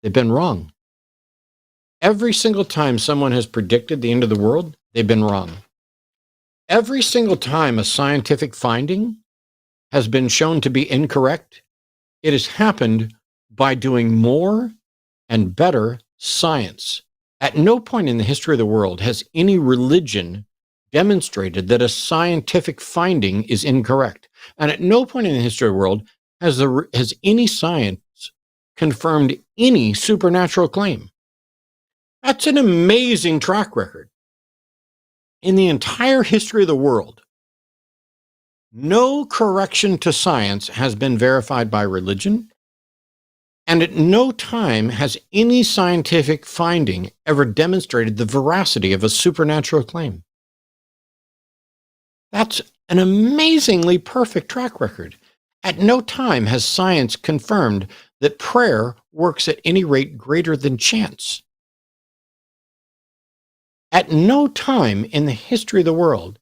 They've been wrong. Every single time someone has predicted the end of the world, they've been wrong. Every single time a scientific finding has been shown to be incorrect, it has happened by doing more and better science. At no point in the history of the world has any religion demonstrated that a scientific finding is incorrect. And at no point in the history of the world has any science confirmed any supernatural claim. That's an amazing track record. In the entire history of the world, no correction to science has been verified by religion, and at no time has any scientific finding ever demonstrated the veracity of a supernatural claim. That's an amazingly perfect track record. At no time has science confirmed that prayer works at any rate greater than chance. At no time in the history of the world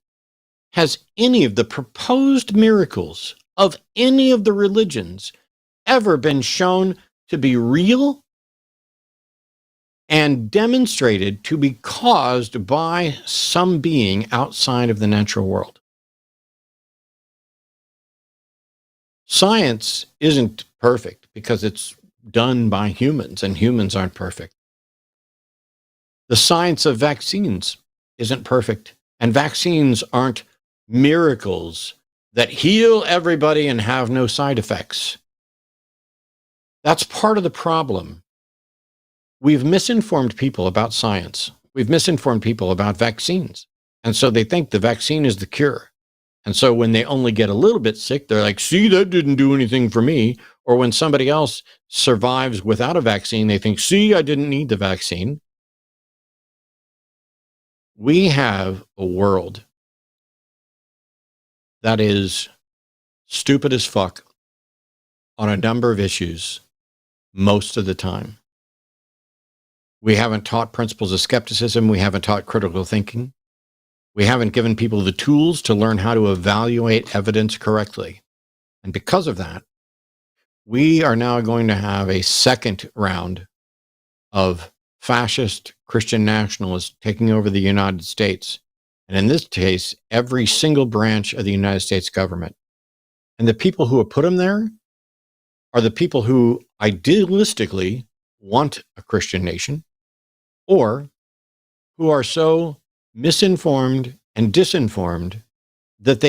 has any of the proposed miracles of any of the religions ever been shown to be real and demonstrated to be caused by some being outside of the natural world. Science isn't perfect because it's done by humans, and humans aren't perfect. The science of vaccines isn't perfect, and vaccines aren't miracles that heal everybody and have no side effects. That's part of the problem. We've misinformed people about science. We've misinformed people about vaccines. And so they think the vaccine is the cure. And so when they only get a little bit sick, they're like, see, that didn't do anything for me. Or when somebody else survives without a vaccine, they think, see, I didn't need the vaccine. We have a world that is stupid as fuck on a number of issues most of the time. We haven't taught principles of skepticism. We haven't taught critical thinking. We haven't given people the tools to learn how to evaluate evidence correctly. And because of that, we are now going to have a second round of fascist Christian nationalists taking over the United States. And in this case, every single branch of the United States government. And the people who have put them there are the people who idealistically want a Christian nation, or who are so misinformed and disinformed that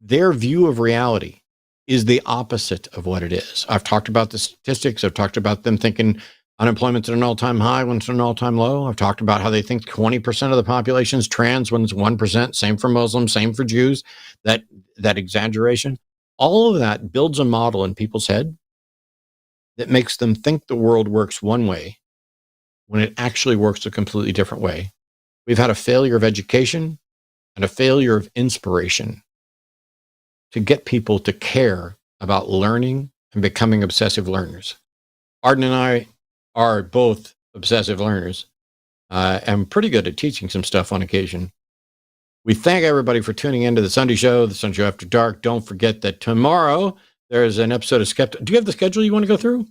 their view of reality is the opposite of what it is. I've talked about the statistics. I've talked about them thinking unemployment's at an all-time high when it's at an all-time low. I've talked about how they think 20% of the population is trans when it's 1%. Same for Muslims, same for Jews. That exaggeration. All of that builds a model in people's head that makes them think the world works one way when it actually works a completely different way. We've had a failure of education and a failure of inspiration to get people to care about learning and becoming obsessive learners. Arden and I are both obsessive learners and pretty good at teaching some stuff on occasion. We thank everybody for tuning into the Sunday Show After Dark. Don't forget that tomorrow there's an episode of Skeptalk. Do you have the schedule you want to go through?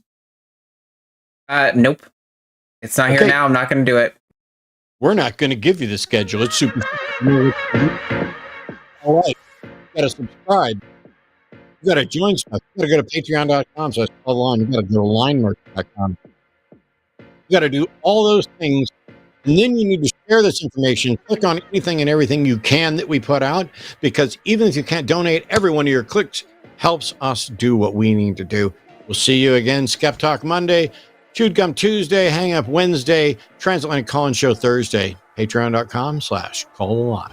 Nope. It's not here now. I'm not going to do it. We're not going to give you the schedule. It's super. All right. You got to subscribe. You got to join stuff. You got to go to patreon.com. So it's all on. You got to go to linemerch.com. You got to do all those things. And then you need to share this information. Click on anything and everything you can that we put out, because even if you can't donate, every one of your clicks helps us do what we need to do. We'll see you again. Skeptalk Monday, Chewed Gum Tuesday, Hang Up Wednesday, Transatlantic Call-In Show Thursday. Patreon.com/call the line.